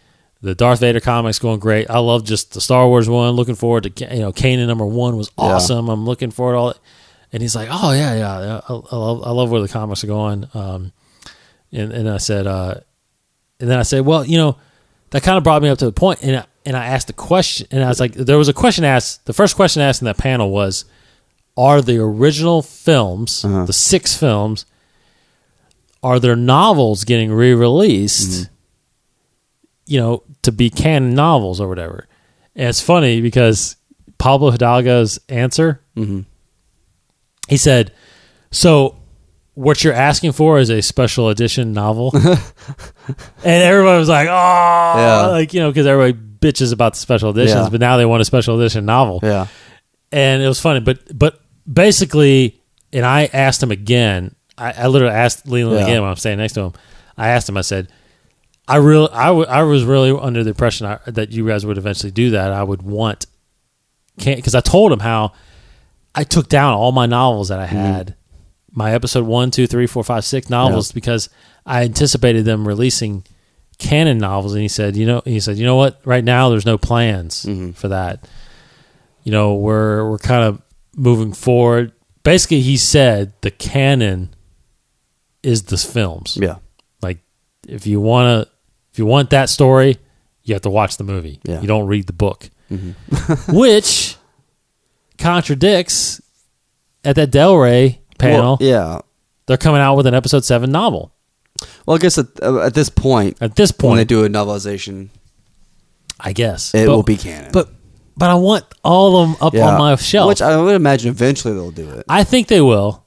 The Darth Vader comics going great. I love just the Star Wars one. Looking forward to Kanan #1 was awesome. I'm looking forward to all it. And he's like, oh yeah. I love where the comics are going. And I said, well, that kind of brought me up to the point, and I asked a question, and I was like, there was a question asked. The first question asked in that panel was, are the original films, the 6 films, are there novels getting re-released, to be canon novels or whatever? And it's funny because Pablo Hidalgo's answer, he said, so what you're asking for is a special edition novel. And everybody was like, because everybody bitches about the special editions, but now they want a special edition novel. Yeah. And it was funny, but basically, and I asked him again, I literally asked Leland again when I'm standing next to him. I asked him, I said, I was really under the impression that you guys would eventually do that. I would want, because I told him how I took down all my novels that I had, my episode 1, 2, 3, 4, 5, 6 novels, because I anticipated them releasing canon novels. And he said, you know what? Right now, there's no plans for that. We're kind of moving forward. Basically, he said the canon is the films. Yeah. Like, if you want that story, you have to watch the movie. Yeah. You don't read the book. Which contradicts at that Del Rey panel. Well, they're coming out with an episode 7 novel. Well, I guess at this point, when they do a novelization, I guess it will be canon. But I want all of them up on my shelf. Which I would imagine eventually they'll do it. I think they will.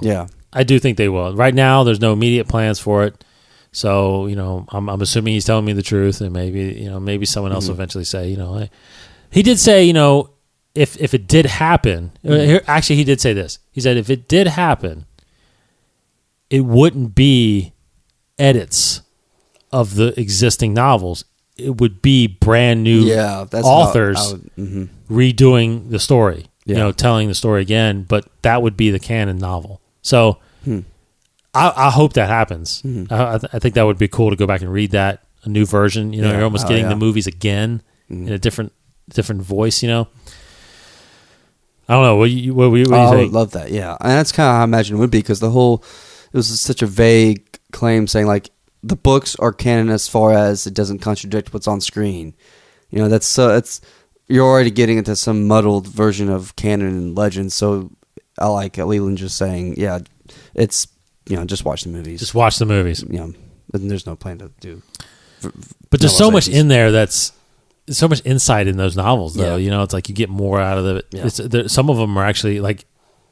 Yeah. I do think they will. Right now, there's no immediate plans for it. So, I'm assuming he's telling me the truth, and maybe someone else will eventually say, he did say, if it did happen, actually he did say this. He said if it did happen, it wouldn't be edits of the existing novels. It would be brand new authors redoing the story, telling the story again, but that would be the canon novel. So I hope that happens. I think that would be cool to go back and read that, a new version. You're almost getting the movies again in a different voice, I don't know. What do you think? I would love that, yeah. And that's kind of how I imagine it would be, because it was such a vague claim saying, like, the books are canon as far as it doesn't contradict what's on screen. You're already getting into some muddled version of canon and legend. So I like Leland just saying, it's just watch the movies. Just watch the movies. And there's no plan to do. But there's so much in there that's so much insight in those novels, though. It's like you get more out of it. Yeah. Some of them are actually like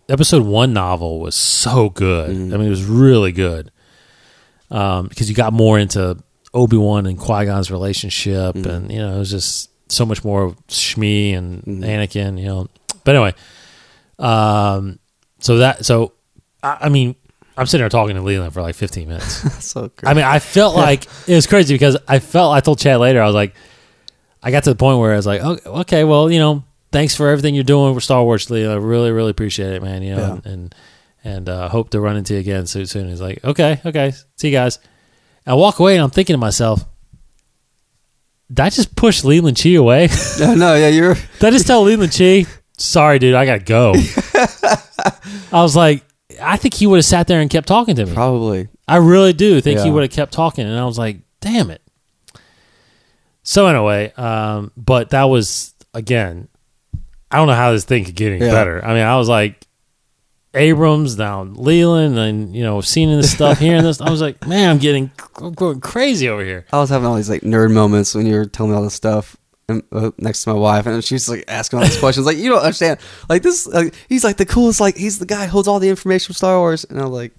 episode 1 novel was so good. I mean, it was really good. Because you got more into Obi-Wan and Qui-Gon's relationship, and it was just so much more of Shmi and Anakin, But anyway, so I mean, I'm sitting there talking to Leland for like 15 minutes. So great. I mean, I felt like it was crazy because I told Chad later, I was like, I got to the point where I was like, oh, okay, well, thanks for everything you're doing with Star Wars, Leland. I really, really appreciate it, man. And hope to run into you again soon. He's like, okay, see you guys. And I walk away and I'm thinking to myself, did I just push Leland Chi away? You're... Did I just tell Leland Chi, sorry, dude, I got to go? I was like, I think he would have sat there and kept talking to me. Probably. I really do think he would have kept talking. And I was like, damn it. So anyway, but that was, again, I don't know how this thing could get any better. I mean, I was like, Abrams, down Leland, and seeing this stuff, hearing this, I was like, man, I'm going crazy over here. I was having all these like nerd moments when you were telling me all this stuff, and, next to my wife, and she's like asking all these questions, like, you don't understand, like this, he's like the coolest, like he's the guy who holds all the information from Star Wars, and I'm like,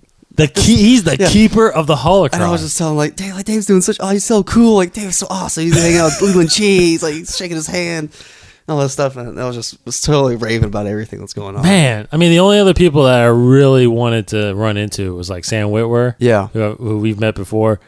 he's the keeper of the holocron. And I was just telling him, like, Dave's doing he's so cool, like Dave's so awesome, he's hanging out with Leland Chi, he's like shaking his hand. All that stuff, and I was totally raving about everything that's going on. Man, I mean, the only other people that I really wanted to run into was like Sam Witwer, who we've met before,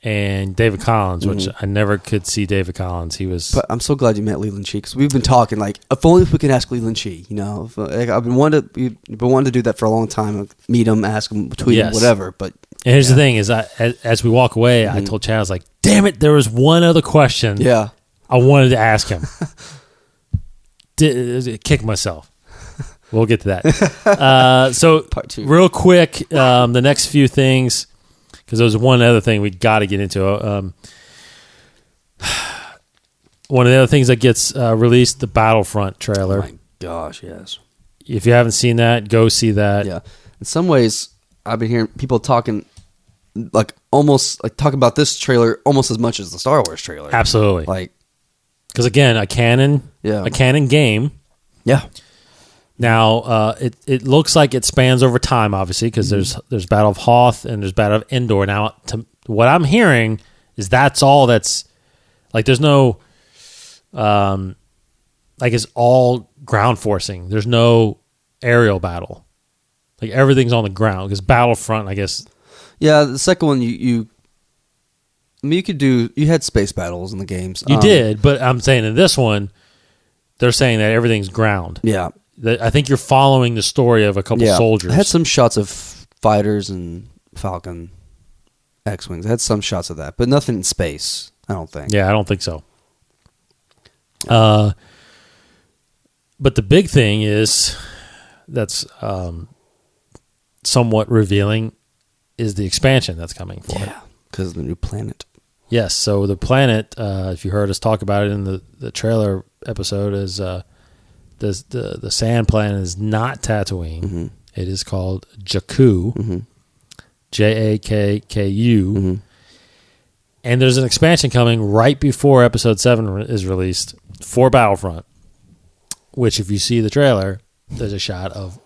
and David Collins, which I never could see David Collins. He was. But I'm so glad you met Leland Chi, because we've been talking, like, if only we could ask Leland Chi, I've been wanting to do that for a long time, meet him, ask him, tweet him, whatever. But and here's the thing: is as we walk away, I told Chad, I was like, damn damn it, there was one other question Yeah. I wanted to ask him. Kick myself. We'll get to that. So, Part 2. real quick, the next few things, because there was one other thing we got to get into. One of the other things that gets released, the Battlefront Oh trailer. my gosh, yes. If you haven't seen that, go see that. Yeah. In some ways, I've been hearing people talking almost talk about this trailer almost as much as the Star Wars trailer. Absolutely. Like, because again, a canon game. yeah. Now, it looks like it spans over time, obviously, because there's Battle of Hoth and there's Battle of Endor. Now, what I'm hearing is that's all that's like. There's no it's all ground forcing. There's no aerial battle. Like everything's on the ground because Battlefront, I guess. Yeah, the second one you had space battles in the games. You did, but I'm saying in this one, they're saying that everything's ground. Yeah. I think you're following the story of a couple soldiers. I had some shots of fighters and Falcon X-Wings. I had some shots of that, but nothing in space, I don't think. Yeah, I don't think so. But the big thing is that's somewhat revealing is the expansion that's coming for it. Yeah, because of the new planet. Yes, so the planet, if you heard us talk about it in the trailer episode, is the sand planet is not Tatooine. Mm-hmm. It is called Jakku, Jakku. Mm-hmm. And there's an expansion coming right before Episode 7 is released for Battlefront, which if you see the trailer, there's a shot of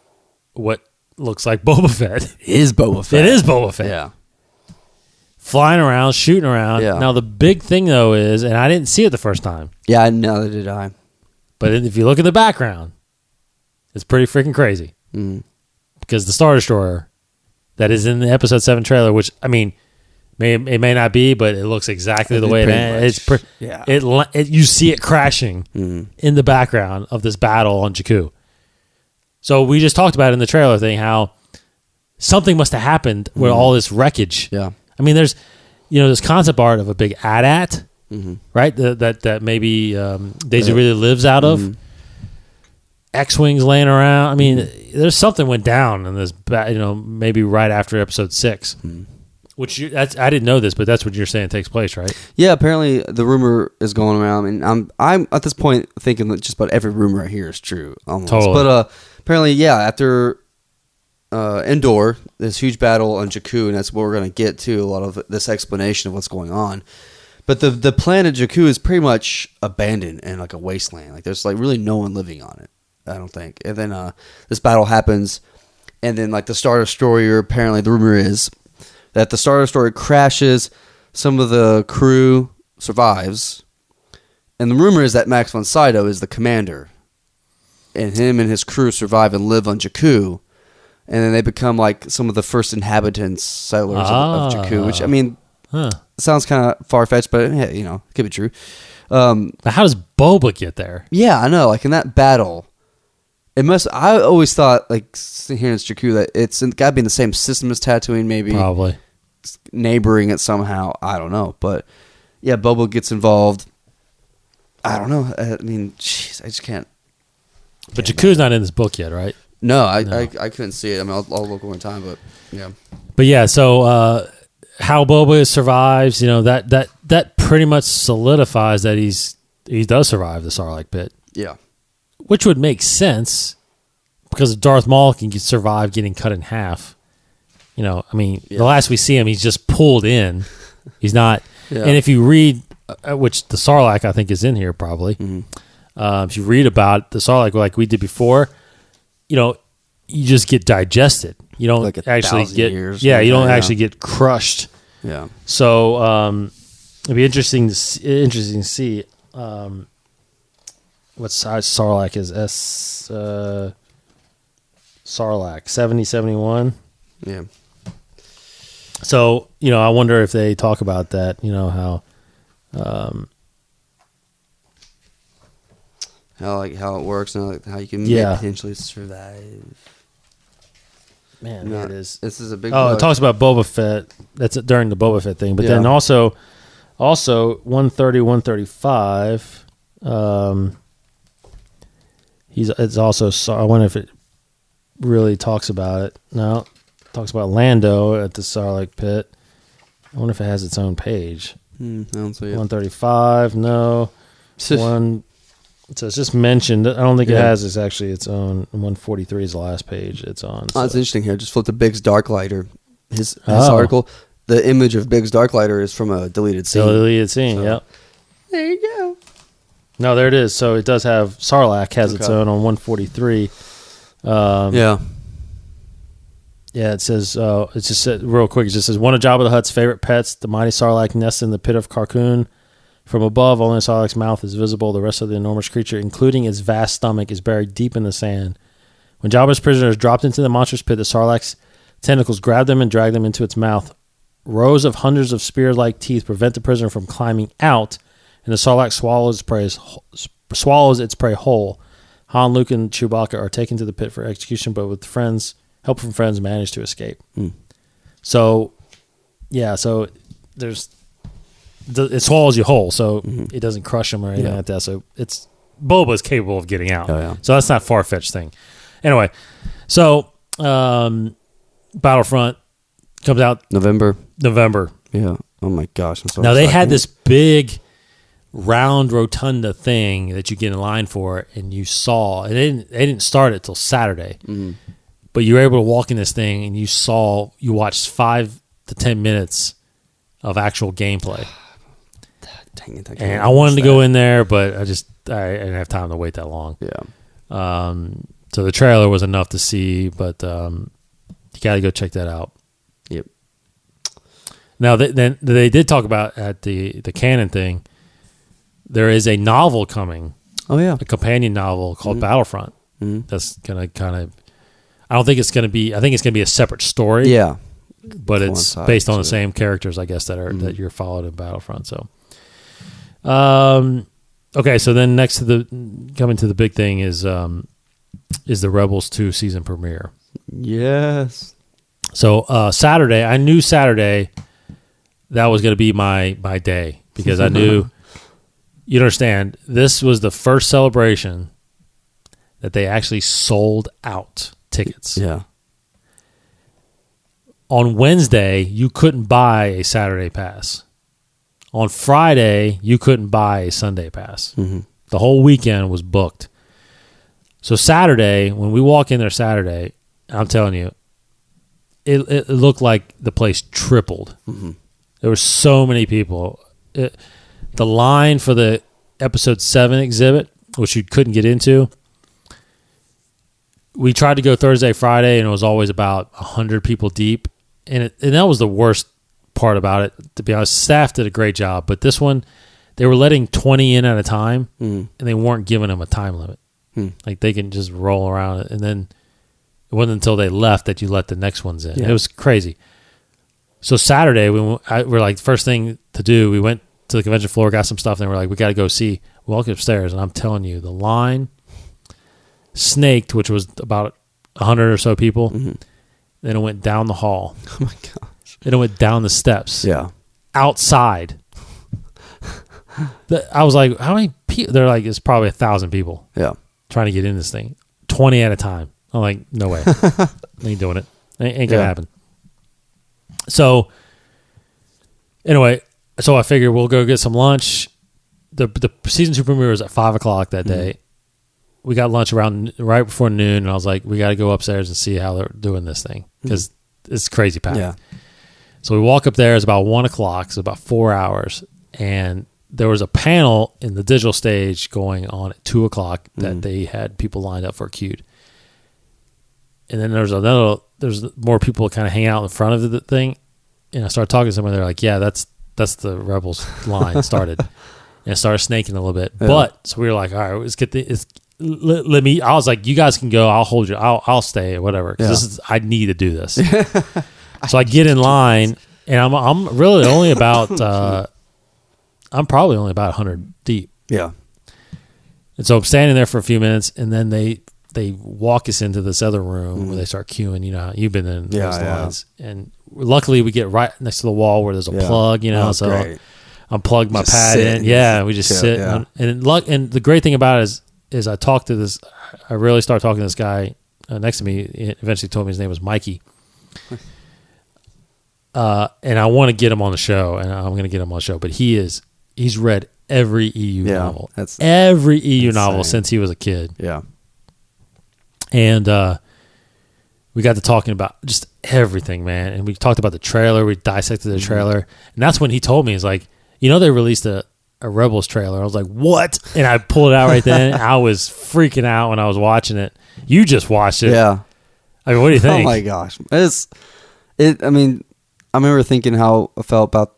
what looks like Boba Fett. It is Boba Fett. It is Boba Fett. Yeah. Flying around, shooting around. Yeah. Now, the big thing, though, is, and I didn't see it the first time, Yeah, neither did I. but if you look at the background, it's pretty freaking crazy. Mm. Because the Star Destroyer that is in the Episode 7 trailer, which, I mean, it may not be, but it looks exactly the way it is. Yeah. You see it crashing in the background of this battle on Jakku. So we just talked about it in the trailer thing, how something must have happened with all this wreckage. Yeah. I mean, there's this concept art of a big AT-AT, right? That maybe Daisy really lives out of. X-Wings laying around. I mean, there's something went down in this, maybe right after Episode 6. Which I didn't know this, but that's what you're saying takes place, right? Yeah, apparently the rumor is going around, and I'm at this point thinking that just about every rumor I hear is true. Almost. Totally. But apparently, yeah, after Endor, this huge battle on Jakku, and that's where we're going to get to a lot of this explanation of what's going on. But the planet Jakku is pretty much abandoned and like a wasteland. Like there's like really no one living on it, I don't think. And then this battle happens, and then like the Star Destroyer, apparently the rumor is that the Star Destroyer crashes, some of the crew survives, and the rumor is that Max von Sydow is the commander, and him and his crew survive and live on Jakku, and then they become like some of the first inhabitants, settlers of Jakku, which, I mean, sounds kind of far-fetched, but, hey, it could be true. But how does Boba get there? Yeah, I know, like in that battle, I always thought, like, here in Jakku, that it's got to be in the same system as Tatooine, maybe. Probably. Neighboring it somehow. I don't know. But, yeah, Boba gets involved. I don't know. I mean, jeez, I just can't. But Jakku's not in this book yet, right? No, I couldn't see it. I mean, I'll look one time, but, yeah. But, yeah, so how Boba survives, that pretty much solidifies that he does survive the Sarlacc pit. Yeah. Which would make sense because Darth Maul can survive getting cut in half. The last we see him, he's just pulled in. He's not. Yeah. And if you read, which the Sarlacc I think is in here probably, if you read about the Sarlacc like we did before, you just get digested. You don't like actually get. Years, you don't actually get crushed. Yeah. So it'd be interesting to see. What size Sarlacc is? Sarlacc 7071. Yeah. So I wonder if they talk about that. How how it works and like how you can potentially survive. Man, it is. This is a big. Oh, it talks about Boba Fett. That's during the Boba Fett thing, but then also Also, 130, 135. It's also. I wonder if it really talks about it. No, it talks about Lando at the Sarlacc pit. I wonder if it has its own page. I don't see it. 135. No. One. So it's just mentioned. I don't think it has. It's actually its own. 143 is the last page it's on. So. Oh, it's interesting here. I just flipped to Biggs Darklighter. His article. The image of Biggs Darklighter is from a deleted scene. Deleted scene. So. Yep. There you go. No, there it is. So it does have Sarlacc has its own on 143. Yeah, it says, it just said, real quick, it just says, one of Jabba the Hutt's favorite pets, the mighty Sarlacc, nests in the pit of Carcoon. From above, only Sarlacc's mouth is visible. The rest of the enormous creature, including its vast stomach, is buried deep in the sand. When Jabba's prisoners dropped into the monstrous pit, the Sarlacc's tentacles grabbed them and dragged them into its mouth. Rows of hundreds of spear-like teeth prevent the prisoner from climbing out, and the Sarlacc swallows its prey whole. Han, Luke, and Chewbacca are taken to the pit for execution, but with help from friends, manage to escape. So, it swallows you whole, so it doesn't crush them or anything like that. So Boba is capable of getting out. So that's not a far-fetched thing. Anyway, so Battlefront comes out November. Yeah. Oh my gosh. I'm so now they had this big round rotunda thing that you get in line for, and you saw, and they didn't start it till Saturday, but you were able to walk in this thing and you watched 5 to 10 minutes of actual gameplay. Dang it, and I wanted to go in there, but I didn't have time to wait that long. Yeah. So the trailer was enough to see, but you got to go check that out. Yep. Now they did talk about at the canon thing. There is a novel coming. Oh yeah, a companion novel called Battlefront. That's gonna kind of. I don't think it's gonna be. I think it's gonna be a separate story. Yeah, but it's based on the same characters, I guess, that you're followed in Battlefront. So, okay. So then next to coming to the big thing is the Rebels 2 season premiere. Yes. So Saturday, I knew Saturday that was going to be my day because I knew. You understand, this was the first celebration that they actually sold out tickets. Yeah. On Wednesday, you couldn't buy a Saturday pass. On Friday, you couldn't buy a Sunday pass. The whole weekend was booked. So Saturday, when we walk in there Saturday, I'm telling you, it looked like the place tripled. There were so many people. The line for the Episode 7 exhibit, which you couldn't get into, we tried to go Thursday, Friday, and it was always about 100 people deep. And that was the worst part about it, to be honest. Staff did a great job, but this one, they were letting 20 in at a time, and they weren't giving them a time limit. Like, they can just roll around it, and then it wasn't until they left that you let the next ones in. It was crazy. So Saturday, we're like, first thing to do, we went to the convention floor, got some stuff, and then we're like, we got to go see. We walked upstairs, and I'm telling you, the line snaked, which was about 100 or so people. Then it went down the hall. Oh, my gosh. Then it went down the steps. Yeah. Outside. I was like, how many people? They're like, it's probably 1,000 people. Yeah. Trying to get in this thing. 20 at a time. I'm like, no way. Ain't doing it. Ain't going to happen. So, anyway, so I figured we'll go get some lunch. The season 2 premiere was at 5 o'clock that day. We got lunch right before noon, and I was like, we got to go upstairs and see how they're doing this thing because it's crazy packed. Yeah. So we walk up there. It's about 1 o'clock. So about 4 hours, and there was a panel in the digital stage going on at 2 o'clock that they had people lined up for queued. And then there's more people kind of hanging out in front of the thing. And I started talking to someone. They're like, yeah, that's the Rebels line started. And it started snaking a little bit. Yeah. But, so we were like, all right, let's get let me, I was like, you guys can go. I'll hold you. I'll stay or whatever. Because I need to do this. So I get in line, and I'm really only about, I'm probably only about 100 deep. Yeah. And so I'm standing there for a few minutes, and then they walk us into this other room where they start queuing. You know, you've been in those lines. And luckily we get right next to the wall where there's a plug, you know. So great. unplugged my Just pad sit in. and Yeah, we just chill, sit. yeah. And the great thing about it is I talked to this. I really started talking to this guy next to me. He eventually told me his name was Mikey. And I want to get him on the show, and I'm going to get him on the show. But he's read every EU novel. Every EU novel since he was a kid. Yeah. And we got to talking about just everything, man. And we talked about the trailer. We dissected the trailer. And that's when he told me, he's like, they released a Rebels trailer. I was like, what? And I pulled it out right then. I was freaking out when I was watching it. You just watched it. Yeah. I mean, what do you think? Oh, my gosh. I mean, I remember thinking how I felt about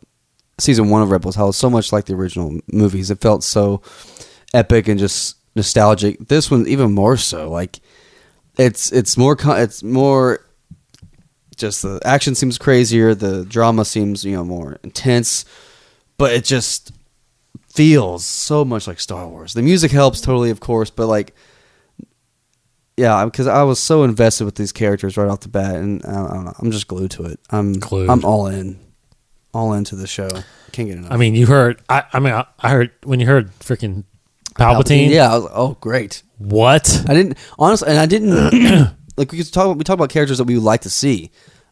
season 1 of Rebels, how it was so much like the original movies. It felt so epic and just nostalgic. This one, even more so. Like, it's more just the action seems crazier, the drama seems more intense, but it just feels so much like Star Wars. The music helps totally, of course, but like, yeah, because I was so invested with these characters right off the bat, and I don't know, I'm just glued to it. I'm all into the show. Can't get enough. I mean, you heard. I heard when you heard freaking Palpatine. Yeah, I was like, oh, great. What? I didn't honestly, and I didn't like we talk about characters that we would like to see.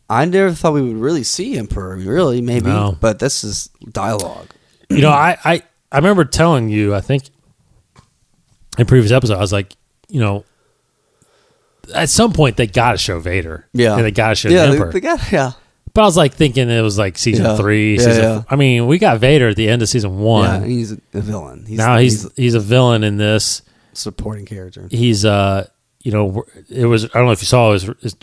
I never thought we would really see Emperor. Really, maybe, but this is dialogue. I remember telling you, I think in previous episode, I was like, at some point they got to show Vader. Yeah, and they got to show the Emperor. They got, yeah. But I was like thinking it was like season 3. I mean, we got Vader at the end of season 1. Yeah, he's a villain. He's a villain in this. Supporting character. He's it was, I don't know if you saw,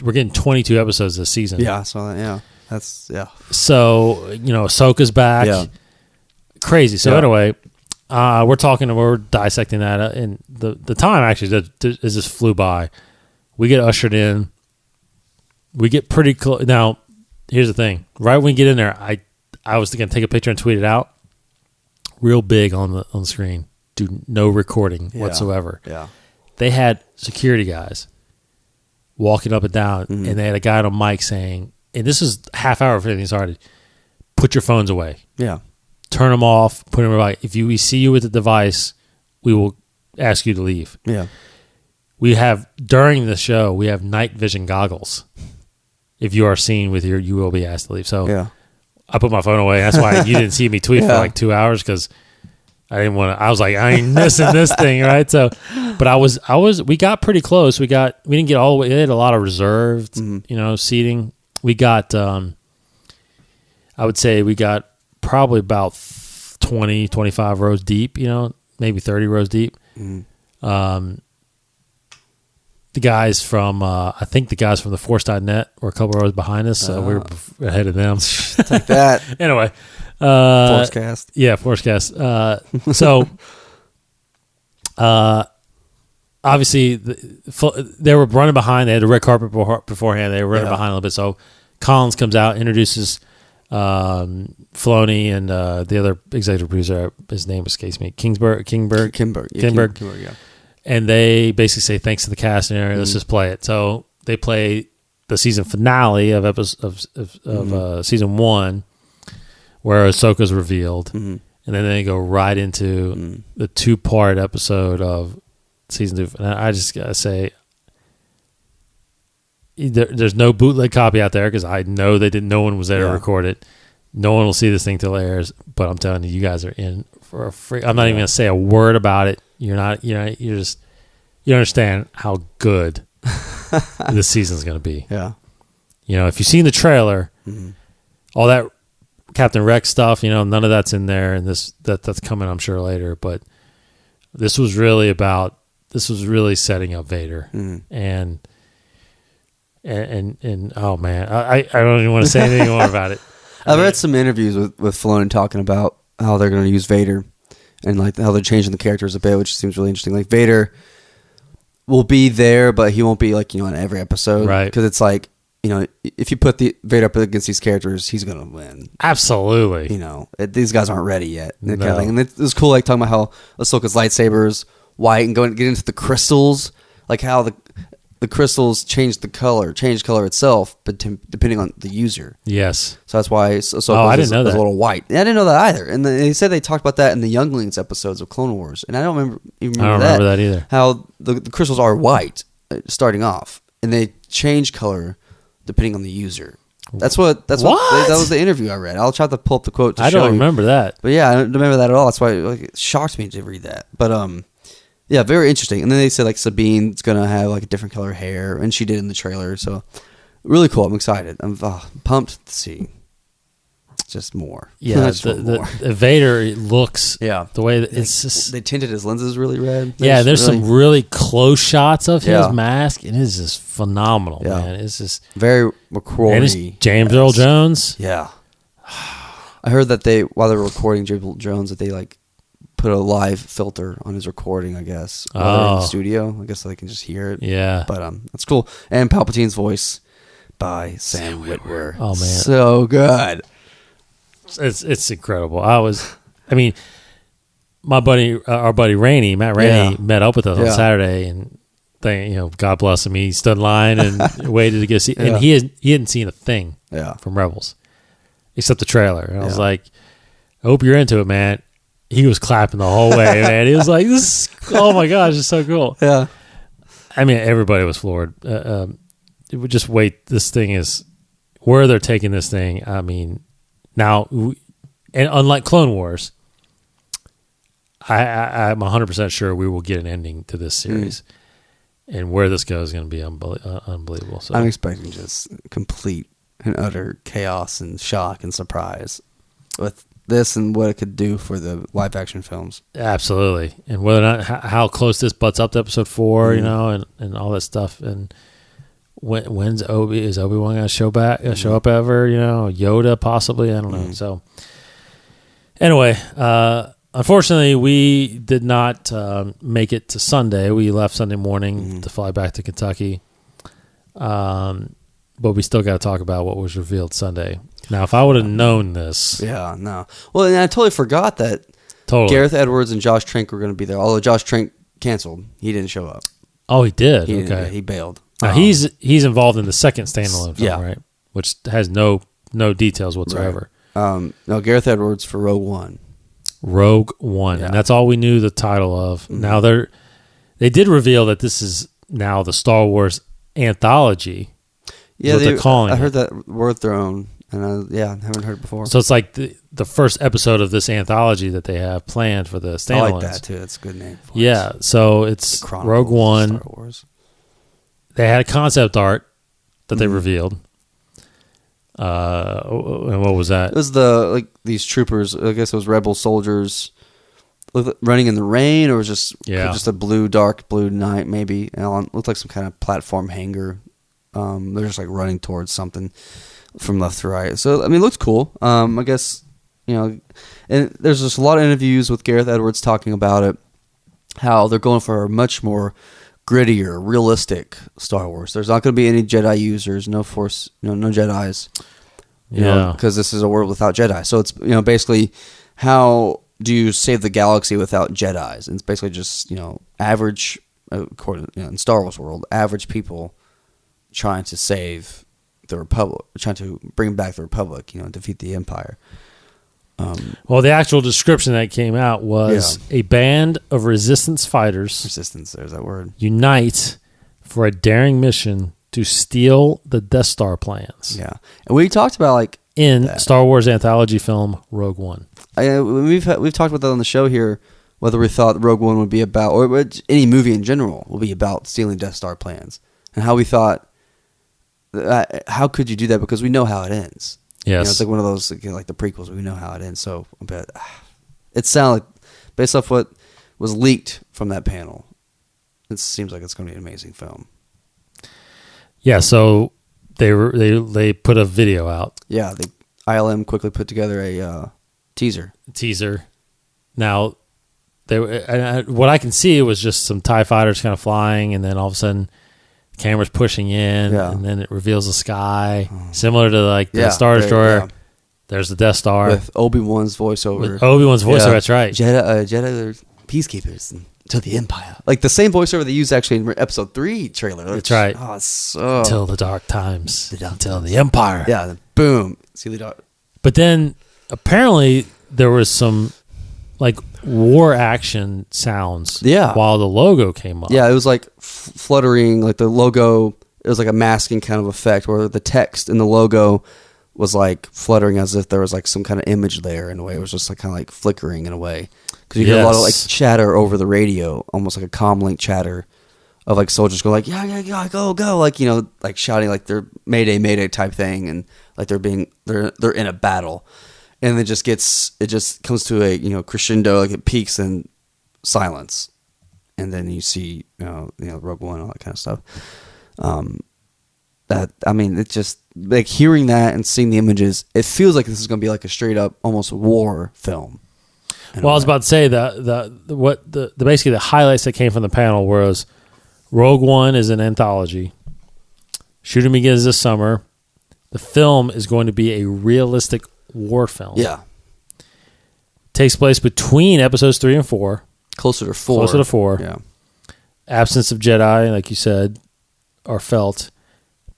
we're getting 22 episodes this season. Yeah, I saw that. Yeah, that's So Ahsoka's back. Yeah, crazy. So anyway, we're dissecting that, and the time actually just flew by. We get ushered in. We get pretty close. Now, here's the thing. Right when we get in there, I was going to take a picture and tweet it out. Real big on the screen. Do no recording whatsoever. Yeah. They had security guys walking up and down, and they had a guy on a mic saying, and this is half hour before anything started, put your phones away. Yeah. Turn them off. Put them away. If we see you with the device, we will ask you to leave. Yeah. We have, during the show, we have night vision goggles. If you are seen with you will be asked to leave. So yeah. I put my phone away. That's why you didn't see me tweet for like 2 hours, because I didn't want to. I was like, I ain't missing this thing, right? So, but we got pretty close. We didn't get all the way. They had a lot of reserved, seating. We got, I would say we got probably about 20, 25 rows deep, maybe 30 rows deep. The guys from, I think the guys from the Force.net were a couple rows behind us, so we were ahead of them. Like that. Anyway. Forcecast. Yeah, Forcecast. So, obviously, they were running behind. They had the red carpet beforehand. They were running behind a little bit. So, Collins comes out, introduces Filoni and the other executive producer. His name escapes me. Kimberg. Yeah. And they basically say thanks to the cast and everything. Let's just play it. So they play the season finale of season 1, where Ahsoka's revealed, and then they go right into the 2-part episode of season 2. And I just gotta say, there's no bootleg copy out there, because I know no one was there to record it. No one will see this thing till it airs. But I'm telling you, you guys are in for a free. I'm not even gonna say a word about it. You understand how good this season's going to be. Yeah. If you've seen the trailer, all that Captain Rex stuff, none of that's in there, and that's coming, I'm sure, later. But this was really setting up Vader, and oh man, I don't even want to say anything more about it. I've read some interviews with Filoni talking about how they're going to use Vader, and like how they're changing the characters a bit, which seems really interesting. Like, Vader will be there, but he won't be like, in every episode. Right. Because it's like, if you put the Vader up against these characters, he's going to win. Absolutely. These guys aren't ready yet. No. Kind of thing. And it was cool, like, talking about how Ahsoka's lightsabers, white, and get into the crystals, like how the crystals change color itself, but depending on the user. Yes. So that's why. So I didn't know that. A little white. I didn't know that either. And they said they talked about that in the Younglings episodes of Clone Wars, and I don't remember that either. How the crystals are white starting off, and they change color depending on the user. That's what that was the interview I read. I'll try to pull up the quote. I don't remember that, but yeah, I don't remember that at all. That's why it shocked me to read that. But yeah, very interesting. And then they said like Sabine's gonna have like a different color hair, and she did in the trailer. So really cool. I'm excited. I'm pumped to see just more. Yeah, the Vader looks. Yeah, the way that it's just, they tinted his lenses really red. There's some really close shots of his mask, and it's just phenomenal. Yeah. Man, it's just very McCrory. And it's James Earl Jones. Yeah, I heard that while they were recording James Earl Jones, that they like put a live filter on his recording, I guess. While they're in the studio, I guess so they can just hear it. Yeah. But that's cool. And Palpatine's voice by Sam Witwer. Oh man, so good. It's incredible. I mean, our buddy Rainey, Matt Rainey, met up with us on Saturday, and God bless him, he stood in line and waited to get see, and he hadn't seen a thing from Rebels except the trailer. And I was like, I hope you're into it, man. He was clapping the whole way, man. He was like, "This, oh my gosh, it's so cool." Yeah, I mean, everybody was floored. Just wait. This thing is where they're taking this thing. I mean, now, and unlike Clone Wars, I'm 100% sure we will get an ending to this series, and where this goes is going to be unbelievable. So I'm expecting just complete and utter chaos and shock and surprise with this and what it could do for the live action films. Absolutely. And whether or not how close this butts up to episode 4, and all that stuff. And when's Obi-Wan going to show up ever? Yoda possibly. I don't know. So anyway, unfortunately we did not make it to Sunday. We left Sunday morning to fly back to Kentucky. But we still got to talk about what was revealed Sunday. Now, if I would have known this... Yeah, no. Well, and I totally forgot that Gareth Edwards and Josh Trank were going to be there. Although Josh Trank canceled. He didn't show up. Oh, he did? Okay. He bailed. Now, he's involved in the second standalone film, right? Which has no details whatsoever. Right. No, Gareth Edwards for Rogue One. Rogue One. Yeah. And that's all we knew the title of. Mm-hmm. Now, they did reveal that this is now the Star Wars anthology. Yeah, they're calling I heard that word thrown, and I haven't heard it before. So it's like the first episode of this anthology that they have planned for the standalones. I like that too. That's a good name. Yeah, so it's Rogue One. Star Wars. They had a concept art that they revealed. And what was that? It was these troopers. I guess it was rebel soldiers running in the rain, or was just a dark blue night, maybe. And it looked like some kind of platform hangar. They're just like running towards something from left to right. So, I mean, it looks cool. I guess, and there's just a lot of interviews with Gareth Edwards talking about it, how they're going for a much more grittier, realistic Star Wars. There's not going to be any Jedi users, no Force, no Jedis, because this is a world without Jedi. So it's, basically how do you save the galaxy without Jedis? And it's basically just, average, according, in Star Wars world, average people trying to save the Republic, trying to bring back the Republic, defeat the Empire. Well, the actual description that came out was a band of resistance fighters. Resistance, there's that word. Unite for a daring mission to steal the Death Star plans. Yeah, and we talked about in Star Wars anthology film Rogue One. We've talked about that on the show here. Whether we thought Rogue One would be about, or any movie in general will be about stealing Death Star plans, and how we thought. How could you do that? Because we know how it ends. Yes. It's like one of those, like the prequels. We know how it ends. So, but it sounded like, based off what was leaked from that panel, it seems like it's going to be an amazing film. Yeah. So they put a video out. Yeah. ILM quickly put together a teaser. Now, what I can see was just some TIE fighters kind of flying, and then all of a sudden, camera's pushing in, and then it reveals the sky, similar to the Star Destroyer. Yeah. There's the Death Star with Obi-Wan's voiceover. That's right. Jedi are peacekeepers. To the Empire. Like the same voiceover they used actually in episode 3 trailer. That's right. Oh, it's so... Until the dark times. Until the Empire. Yeah, then boom. See the dark. But then apparently there was some like war action sounds while the logo came up. Yeah, it was like fluttering, like the logo, it was like a masking kind of effect where the text in the logo was like fluttering as if there was like some kind of image there in a way. It was just like kind of like flickering in a way. Because you hear a lot of like chatter over the radio, almost like a comlink chatter of like soldiers go like, yeah, go, like, you know, like shouting like they're Mayday type thing, and like they're in a battle. And it just comes to a, you know, crescendo, like it peaks in silence. And then you see, you know, Rogue One, all that kind of stuff. It's just like hearing that and seeing the images, it feels like this is going to be like a straight up almost war film. Well, I was about to say basically the highlights that came from the panel was Rogue One is an anthology. Shooting begins this summer. The film is going to be a realistic war film. Yeah. Takes place between episodes 3 and 4. Closer to 4. Yeah. Absence of Jedi, like you said, are felt.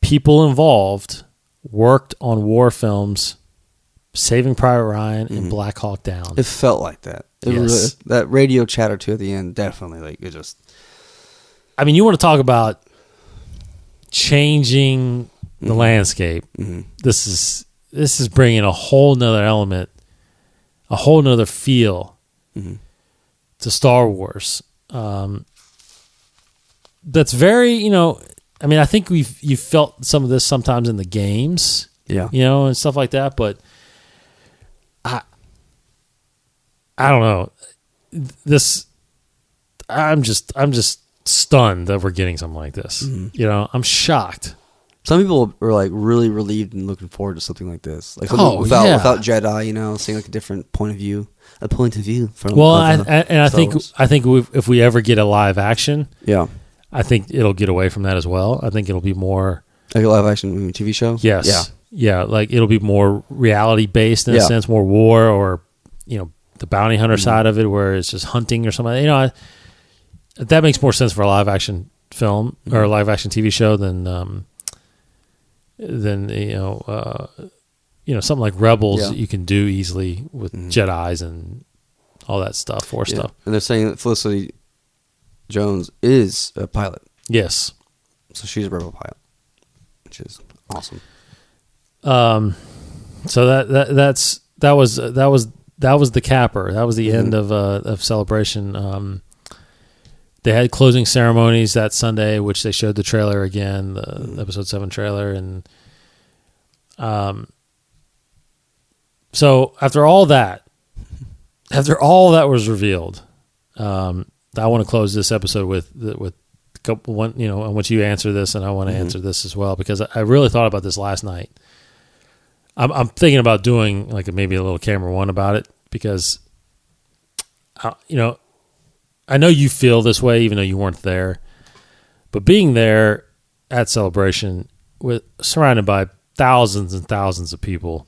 People involved worked on war films, Saving Private Ryan and Black Hawk Down. It felt like that. Really, that radio chatter too at the end, definitely. Like it just. I mean, you want to talk about changing the landscape. Mm-hmm. This is bringing a whole nother element, a whole nother feel to Star Wars. That's very, you know. I mean, I think you've felt some of this sometimes in the games, you know, and stuff like that. But I don't know. I'm just stunned that we're getting something like this. Mm-hmm. You know, I'm shocked. Some people are like really relieved and looking forward to something like this, like without Jedi, you know, seeing like a different point of view from. Well, I think if we ever get a live action, I think it'll get away from that as well. I think it'll be more like a live action TV show. Yes, yeah, like it'll be more reality based in a sense, more war, or you know, the bounty hunter side of it, where it's just hunting or something. You know, that makes more sense for a live action film or a live action TV show than something like Rebels that you can do easily with Jedis and all that stuff, Force stuff. And they're saying that Felicity Jones is a pilot. Yes, so she's a Rebel pilot, which is awesome. So that was the capper. That was the end of Celebration. They had closing ceremonies that Sunday, which they showed the trailer again, the episode 7 trailer, and so after all that was revealed, I want to close this episode with a couple one. You know, I want you to answer this, and I want to answer this as well, because I really thought about this last night. I'm thinking about doing like maybe a little camera one about it, because you know, I know you feel this way even though you weren't there, but being there at Celebration surrounded by thousands and thousands of people,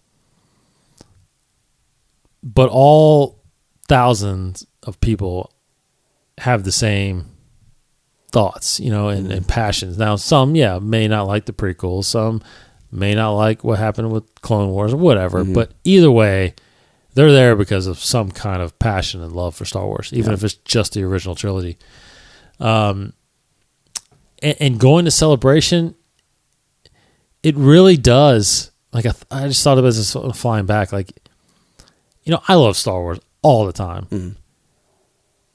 but all thousands of people have the same thoughts, you know, and passions. Now, some, may not like the prequels. Some may not like what happened with Clone Wars or whatever. But either way, they're there because of some kind of passion and love for Star Wars, even if it's just the original trilogy. And going to Celebration, it really does. Like, I just thought of it as flying back. Like, you know, I love Star Wars all the time.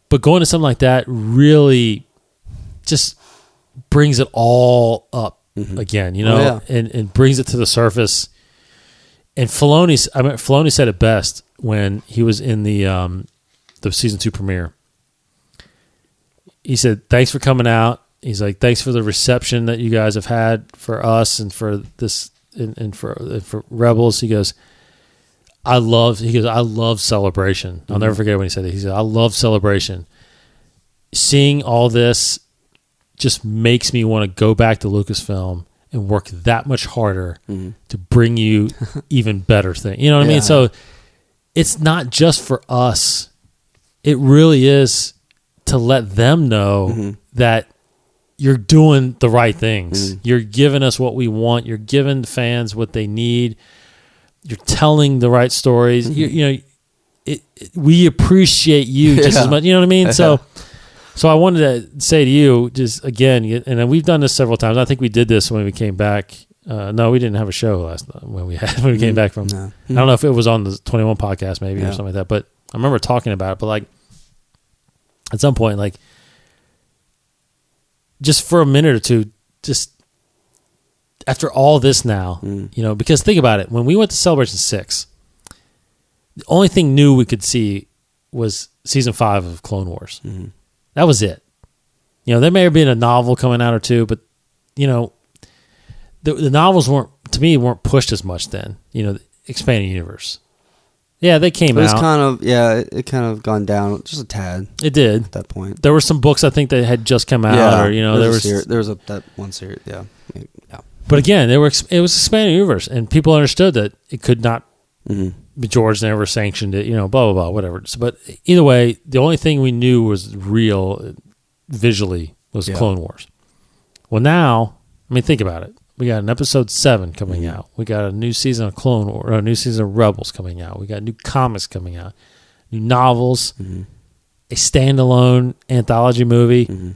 But going to something like that really just brings it all up again, you know, and brings it to the surface. And Filoni said it best when he was in the season 2 premiere. He said, "Thanks for coming out." He's like, "Thanks for the reception that you guys have had for us and for this and for Rebels." He goes, I love Celebration. I'll never forget when he said that. He said, "I love Celebration. Seeing all this just makes me want to go back to Lucasfilm and work that much harder to bring you even better things." You know what I mean? So it's not just for us. It really is to let them know that you're doing the right things. You're giving us what we want. You're giving the fans what they need. You're telling the right stories. We appreciate you just as much. You know what I mean? So I wanted to say to you, just again, and we've done this several times. I think we did this when we came back. No, we didn't have a show last night when we came back from. No. I don't know if it was on the 21 podcast maybe or something like that, but I remember talking about it. But like at some point, like just for a minute or two, just after all this now, because think about it. When we went to Celebration 6, the only thing new we could see was season 5 of Clone Wars. That was it. There may have been a novel coming out or two, but the novels weren't pushed as much then. The expanded universe. Yeah, they came out. It kind of gone down just a tad. It did at that point. There were some books I think that had just come out, or there was that one series. Yeah. But again, it was expanded universe, and people understood that it could not. George never sanctioned it. Blah blah blah, whatever. But either way, the only thing we knew was real visually was Clone Wars. Well, now, I mean, think about it. We got an episode 7 coming out. We got a new season of Clone Wars, or a new season of Rebels coming out. We got new comics coming out, new novels, a standalone anthology movie, and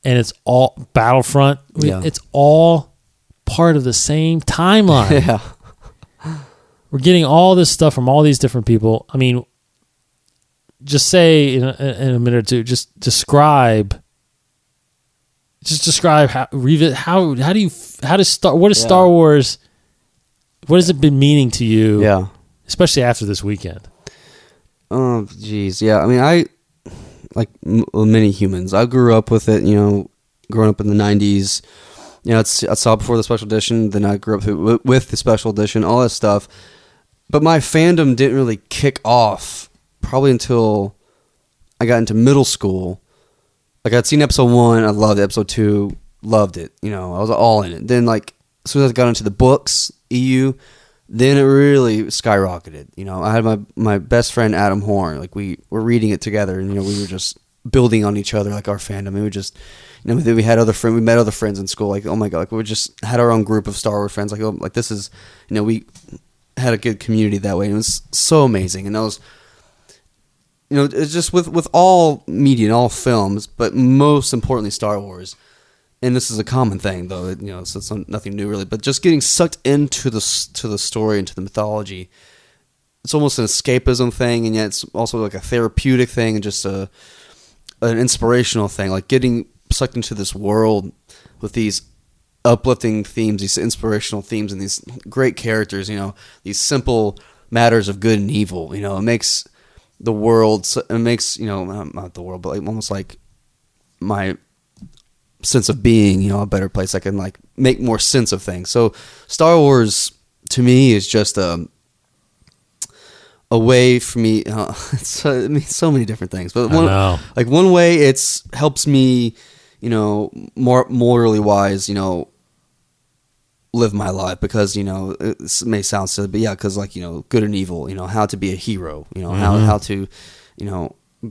it's all Battlefront. It's all part of the same timeline. We're getting all this stuff from all these different people. I mean, just say in a minute or two, just describe what is Star Wars, what has it been meaning to you, especially after this weekend? Oh geez, yeah. I mean, I like many humans, I grew up with it, growing up in the 90s. I saw it before the special edition, then I grew up with the special edition, all that stuff. But my fandom didn't really kick off probably until I got into middle school. Like, I'd seen episode 1, I loved it. Episode 2, loved it. I was all in it. Then, like, as soon as I got into the books, EU, then it really skyrocketed. I had my best friend, Adam Horn. Like, we were reading it together, and, we were just building on each other, like, our fandom. And we just, then we had we met other friends in school. Like, oh my God, like, we just had our own group of Star Wars friends. Like, oh, like, this is, we had a good community that way. And it was so amazing. And that was, it's just with all media and all films, but most importantly Star Wars. And this is a common thing, though. So it's nothing new really. But just getting sucked into the story, into the mythology. It's almost an escapism thing, and yet it's also like a therapeutic thing, and just an inspirational thing. Like getting sucked into this world with these uplifting themes, these inspirational themes, and these great characters. These simple matters of good and evil. It makes the world. It makes not the world, but like, almost like my sense of being, a better place. I can like make more sense of things. So Star Wars to me is just a way for me. It means so many different things, but one way it's helps me, more morally wise, live my life, because it may sound silly, but because like good and evil, how to be a hero, how to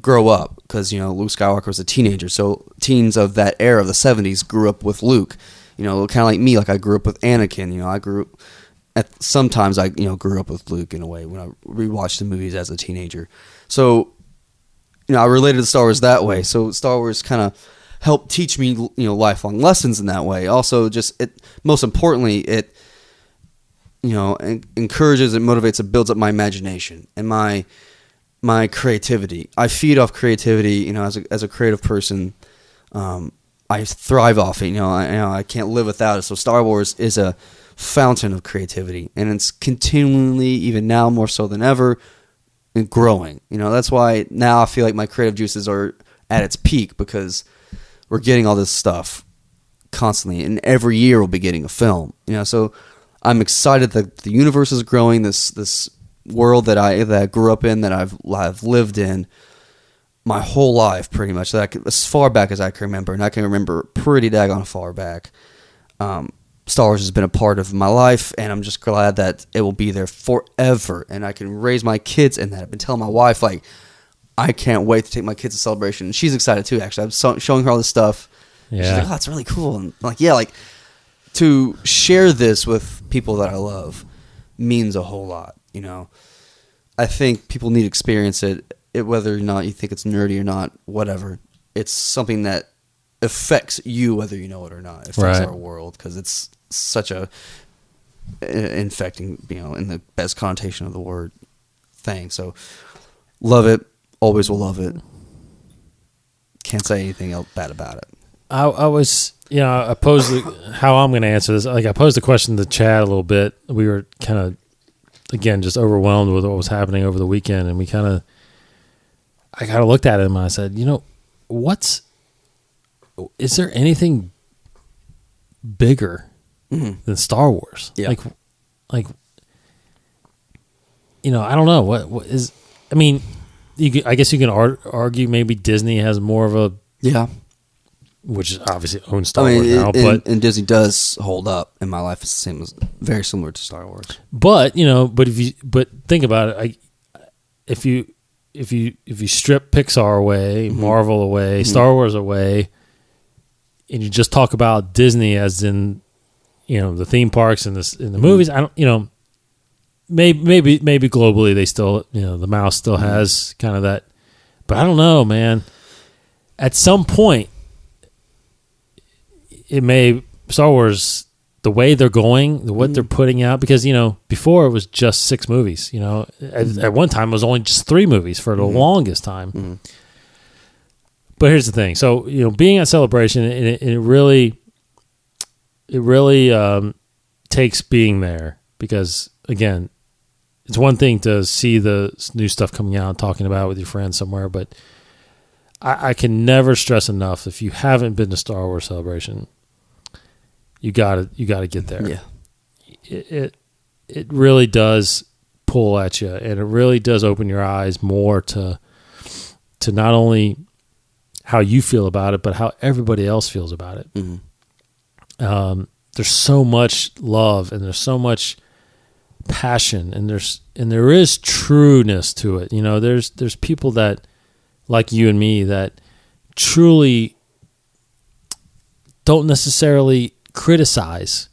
grow up, because Luke Skywalker was a teenager, so teens of that era of the 70s grew up with Luke, kind of like me, like I grew up with Anakin. I grew sometimes I grew up with Luke in a way when I rewatched the movies as a teenager. So I related to Star Wars that way. So Star Wars kind of helped teach me lifelong lessons in that way. Also, just most importantly, it encourages, it motivates, it builds up my imagination and my creativity. I feed off creativity, as a creative person. I thrive off it. I can't live without it. So Star Wars is a fountain of creativity, and it's continually, even now more so than ever, growing. That's why now I feel like my creative juices are at its peak, because we're getting all this stuff constantly, and every year we'll be getting a film. So I'm excited that the universe is growing. This world that I grew up in, that I've lived in my whole life, pretty much, as far back as I can remember, and I can remember pretty daggone far back. Star Wars has been a part of my life, and I'm just glad that it will be there forever, and I can raise my kids in that. I've been telling my wife, like, I can't wait to take my kids to Celebration. And she's excited too, actually. I'm showing her all this stuff. Yeah. She's like, oh, that's really cool. And I'm like, yeah, like to share this with people that I love means a whole lot, you know. I think people need to experience it, whether or not you think it's nerdy or not, whatever. It's something that affects you, whether you know it or not. It affects our world because it's such a infecting, you know, in the best connotation of the word thing. So love it. Always will love it. Can't say anything else bad about it. I was, you know, I posed how I'm going to answer this. Like, I posed a question to Chad a little bit. We were kind of, again, just overwhelmed with what was happening over the weekend, and I kind of looked at him and I said, you know, is there anything bigger than Star Wars? Yeah. Like, you know, I don't know what is. I mean, I guess you can argue maybe Disney has more of a which is obviously owns Star Wars now, and Disney does hold up in my life. It's the same, very similar to Star Wars. But you know, but think about it. If you strip Pixar away, Marvel away, Star Wars away, and you just talk about Disney as in, you know, the theme parks and the movies, I don't, you know, maybe globally they still, you know, the mouse still has kind of that, but I don't know, man. At some point, Star Wars, the way they're going, what they're putting out, because, you know, before it was just 6 movies, you know, at one time it was only just 3 movies for the longest time. But here's the thing. So, you know, being at Celebration, it really takes being there, because, again, it's one thing to see the new stuff coming out and talking about it with your friends somewhere, but I can never stress enough, if you haven't been to Star Wars Celebration, you gotta get there. Yeah, it really does pull at you, and it really does open your eyes more to not only how you feel about it, but how everybody else feels about it. There's so much love, and there's so much passion, and there is trueness to it. You know, there's people that, like you and me, that truly don't necessarily criticize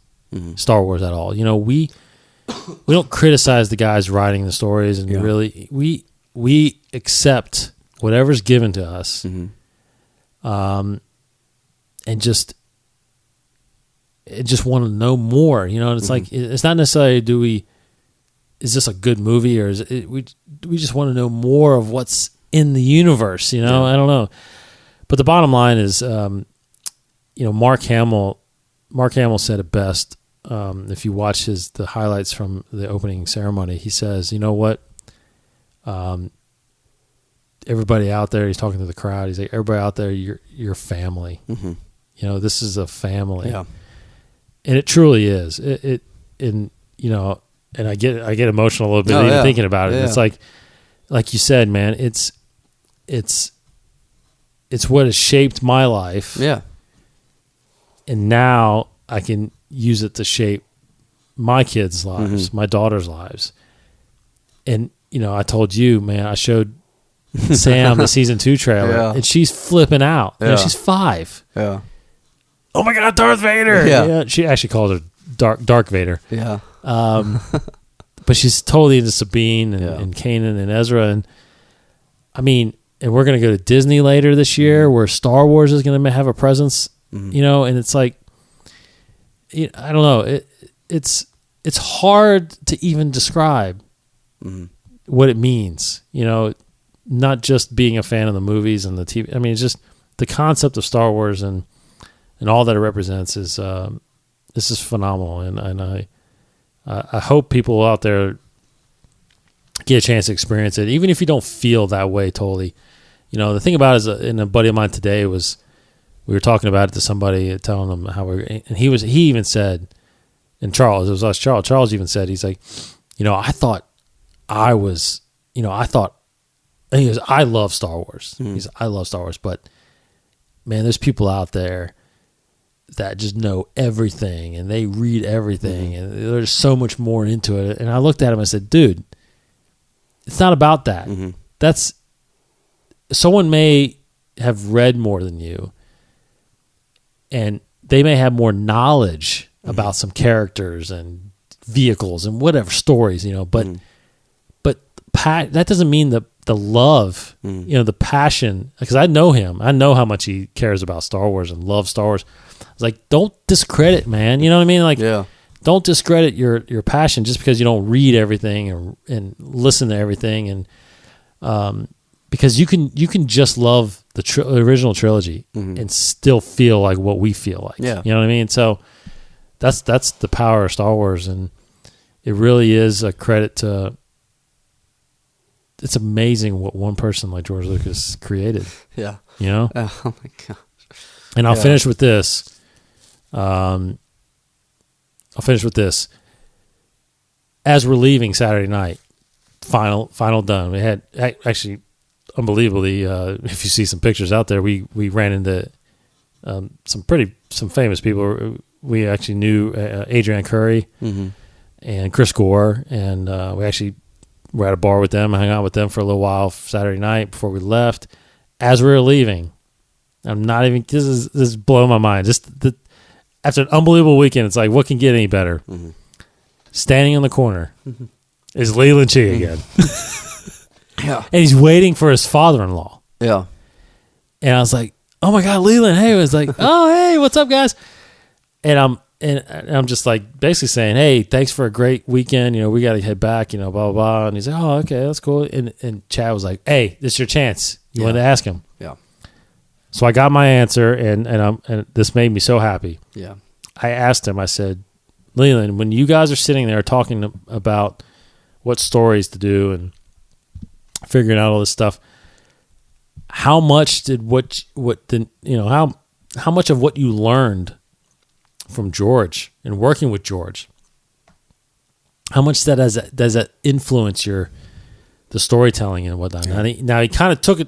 Star Wars at all. You know, we don't criticize the guys writing the stories, and really we accept whatever's given to us, and just want to know more. You know, and it's like, it's not necessarily is this a good movie, or we just want to know more of what's in the universe. You know, I don't know, but the bottom line is, you know, Mark Hamill said it best. If you watch the highlights from the opening ceremony, he says, you know what, everybody out there, he's talking to the crowd, he's like, everybody out there, you're family. You know, this is a family. And it truly is. And you know, and I get emotional a little bit even thinking about it. It's like you said, man, it's what has shaped my life. And now I can use it to shape my kids' lives, my daughter's lives. And, you know, I told you, man, I showed Sam the season 2 trailer, and she's flipping out. You know, she's 5. Yeah. Oh my God, Darth Vader! Yeah. She actually called her Dark Vader. Yeah. But she's totally into Sabine and Kanan and Ezra, and I mean, and we're gonna go to Disney later this year, where Star Wars is gonna have a presence. You know, and it's like, I don't know, it's hard to even describe what it means. You know, not just being a fan of the movies and the TV. I mean, it's just the concept of Star Wars and all that it represents is this is phenomenal, and I hope people out there get a chance to experience it, even if you don't feel that way totally. You know, the thing about it is, and a buddy of mine today was, we were talking about it to somebody, telling them how and he even said, and Charles, it was us, Charles even said, he's like, you know, I love Star Wars. I love Star Wars, but man, there's people out there that just know everything, and they read everything, and there's so much more into it. And I looked at him and I said, dude, it's not about that. someone may have read more than you, and they may have more knowledge about some characters and vehicles and whatever stories, but that doesn't mean the love, the passion, because I know him. I know how much he cares about Star Wars and loves Star Wars. It's like, don't discredit, man. You know what I mean? Like, don't discredit your passion just because you don't read everything and listen to everything. And because you can just love the original trilogy and still feel like what we feel like. Yeah. You know what I mean? So that's the power of Star Wars, and it really is a credit to. It's amazing what one person like George Lucas created. Yeah. Oh my gosh. And I'll finish with this. As we're leaving Saturday night, final done. We had actually, unbelievably, if you see some pictures out there, we ran into some famous people. We actually knew Adrian Curry and Chris Gore, and we actually were at a bar with them, hung out with them for a little while Saturday night before we left. As we were leaving, this is blowing my mind. After an unbelievable weekend, it's like, what can get any better? Standing in the corner is Leland Chi again. Yeah. And he's waiting for his father-in-law. Yeah. And I was like, oh my God, Leland. Hey, it was like, oh, hey, what's up, guys? And I'm just like basically saying, hey, thanks for a great weekend. We got to head back, blah, blah, blah. And he's like, oh, okay, that's cool. And Chad was like, hey, this is your chance. You wanted to ask him. Yeah. So I got my answer, and this made me so happy. Yeah. I asked him, I said, Leland, when you guys are sitting there talking about what stories to do and figuring out all this stuff, how much did how much of what you learned from George and working with George, how much does that influence the storytelling and whatnot? Yeah. Now he kind of took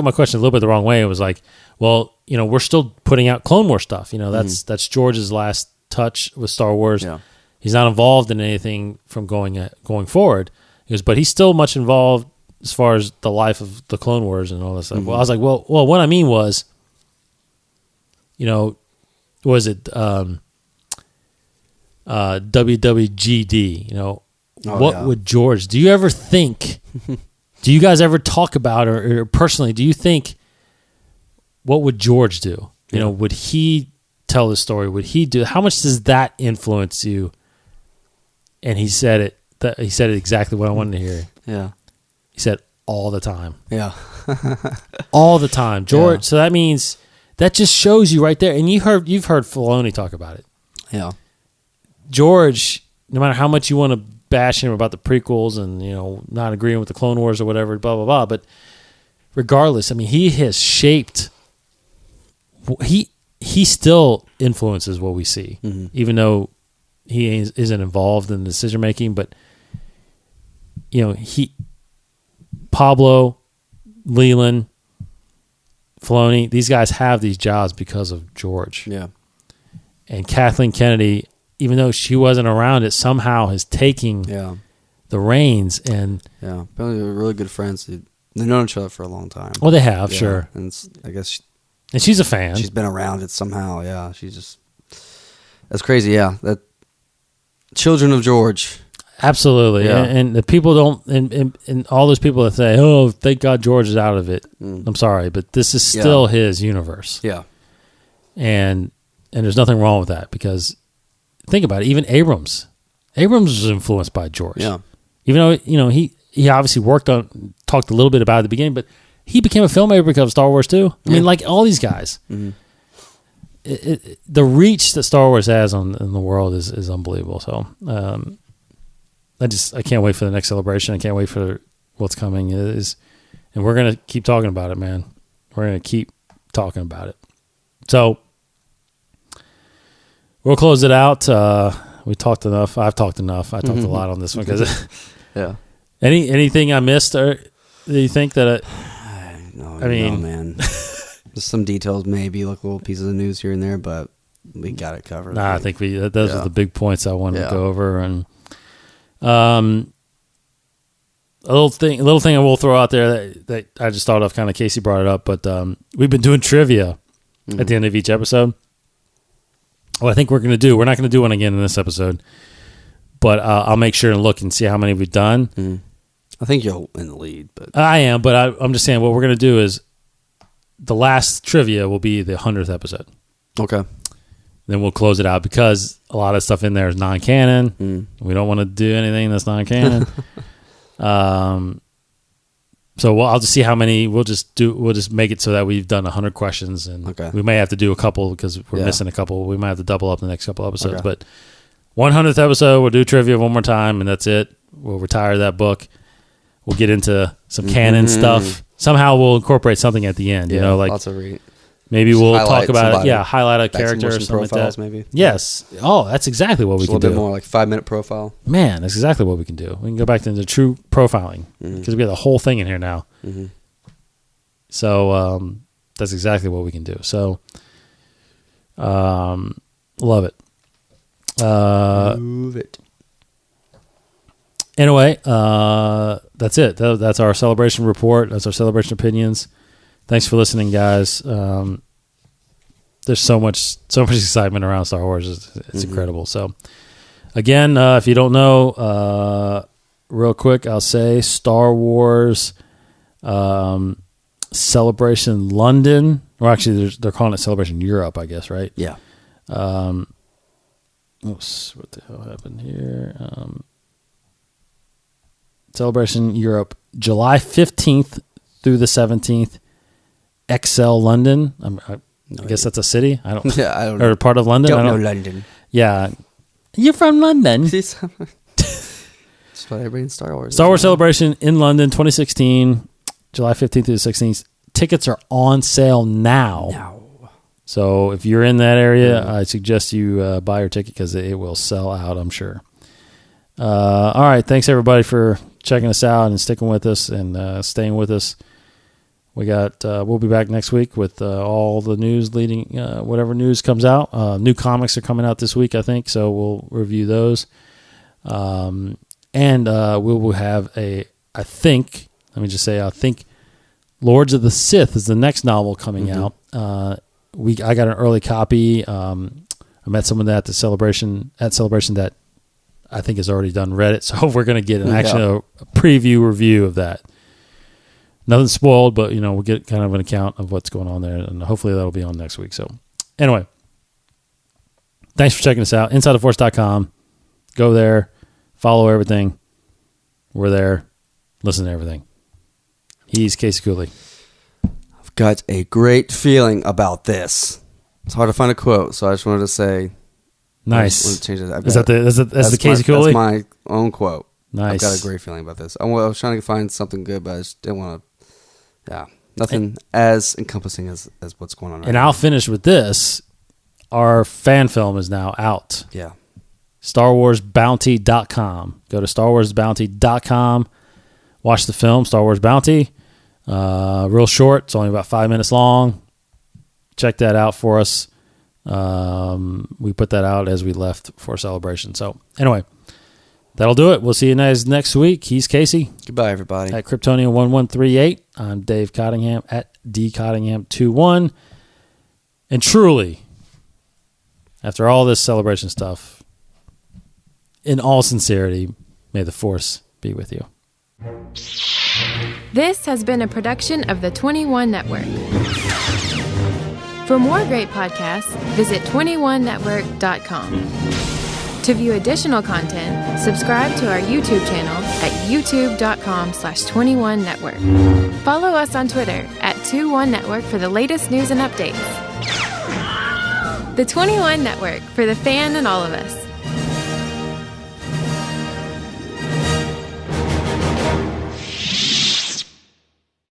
my question a little bit the wrong way. It was like, well, we're still putting out Clone Wars stuff. That's George's last touch with Star Wars. Yeah. He's not involved in anything from going forward. He goes, but he's still much involved as far as the life of the Clone Wars and all that stuff. Well, I was like, well, what I mean was, was it WWGD? What would George? Do you ever think? Do you guys ever talk about, or personally, do you think? What would George do? Would he tell the story? Would he do? How much does that influence you? And he said it. He said it exactly what I wanted to hear. Yeah. He said all the time. Yeah. All the time, George. Yeah. So that means that just shows you right there. And you've heard Filoni talk about it. Yeah. George, no matter how much you want to bash him about the prequels and not agreeing with the Clone Wars or whatever, blah blah blah, but regardless, I mean, he has shaped. He still influences what we see, even though he isn't involved in the decision making. But Pablo, Leland, Filoni, these guys have these jobs because of George. Yeah. And Kathleen Kennedy, even though she wasn't around it, somehow is taking the reins. And yeah, apparently they're really good friends. They've known each other for a long time. Well, they have, sure. And I guess and she's a fan. She's been around it somehow. Yeah, she's just that's crazy. Yeah, that children of George. Absolutely, yeah. And the people don't, and all those people that say, "Oh, thank God George is out of it." I'm sorry, but this is still his universe. Yeah, and there's nothing wrong with that, because think about it. Even Abrams was influenced by George. Yeah, even though he obviously talked a little bit about it at the beginning, but he became a filmmaker because of Star Wars too. I mean, like all these guys. The reach that Star Wars has in the world is unbelievable. So I can't wait for the next celebration. I can't wait for what's coming. And we're gonna keep talking about it, man. We're gonna keep talking about it. So we'll close it out. We talked enough. I've talked enough. I talked a lot on this one because yeah. Anything I missed, or do you think that? No, man. Just some details, maybe like little pieces of news here and there, but we got it covered. I think those are the big points I wanted to go over. And A little thing I will throw out there that I just thought of, kind of Casey brought it up, but we've been doing trivia at the end of each episode. Well, I think we're not going to do one again in this episode, but I'll make sure and look and see how many we've done. I think you're in the lead, but I am, but I'm just saying what we're going to do is the last trivia will be the 100th episode. Okay. Then we'll close it out because a lot of stuff in there is non-canon. We don't want to do anything that's non-canon. So I'll just see how many. We'll just make it so that we've done 100 questions, and we may have to do a couple because we're missing a couple. We might have to double up the next couple episodes. But 100th episode, we'll do trivia one more time, and that's it. We'll retire that book. We'll get into some canon stuff. Somehow we'll incorporate something at the end. You know, like lots of read. Maybe we'll talk about it. Yeah, highlight a character or something like that. Maybe. Yes. Oh, that's exactly what we can do. A little bit more like 5-minute profile. Man, that's exactly what we can do. We can go back to the true profiling because we have the whole thing in here now. So that's exactly what we can do. So love it. Move it. Anyway, that's it. That's our celebration report. That's our celebration opinions. Thanks for listening, guys. There's so much excitement around Star Wars. It's incredible. So, again, if you don't know, real quick, I'll say Star Wars Celebration London, or actually, they're calling it Celebration Europe, I guess, right? Yeah. Oops, what the hell happened here? Celebration Europe, July 15th through the 17th. XL London. I guess that's a city. I don't. Yeah, I don't know. Or part of London. Don't know London. Yeah, you're from London. That's why everybody in Star Wars. Star Wars Celebration in London, 2016, July 15th through the 16th. Tickets are on sale now. So if you're in that area, I suggest you buy your ticket because it will sell out, I'm sure. All right, thanks everybody for checking us out and sticking with us and staying with us. We got. We'll be back next week with all the news leading, whatever news comes out. New comics are coming out this week, I think, so we'll review those. And we will have I think Lords of the Sith is the next novel coming out. I got an early copy. I met someone at Celebration that I think has already read it, so we're going to get a preview review of that. Nothing spoiled, but we'll get kind of an account of what's going on there, and hopefully that'll be on next week. So, anyway, thanks for checking us out. InsideTheForce.com. Go there, follow everything. We're there. Listen to everything. He's Casey Cooley. I've got a great feeling about this. It's hard to find a quote, so I just wanted to say. Nice. Is that the Casey Cooley? That's my own quote. Nice. I've got a great feeling about this. I was trying to find something good, but I just didn't want to. Yeah, nothing as encompassing as what's going on right and now. I'll finish with this. Our fan film is now out. Yeah. StarWarsBounty.com. Go to StarWarsBounty.com. Watch the film, Star Wars Bounty. Real short. It's only about 5 minutes long. Check that out for us. We put that out as we left for Celebration. So, anyway. That'll do it. We'll see you guys next week. He's Casey. Goodbye, everybody. At Kryptonian1138. I'm Dave Cottingham at dcottingham21. And truly, after all this celebration stuff, in all sincerity, may the Force be with you. This has been a production of the 21 Network. For more great podcasts, visit 21network.com. To view additional content, subscribe to our YouTube channel at youtube.com/21network. Follow us on Twitter at 21network for the latest news and updates. The 21 Network, for the fan and all of us.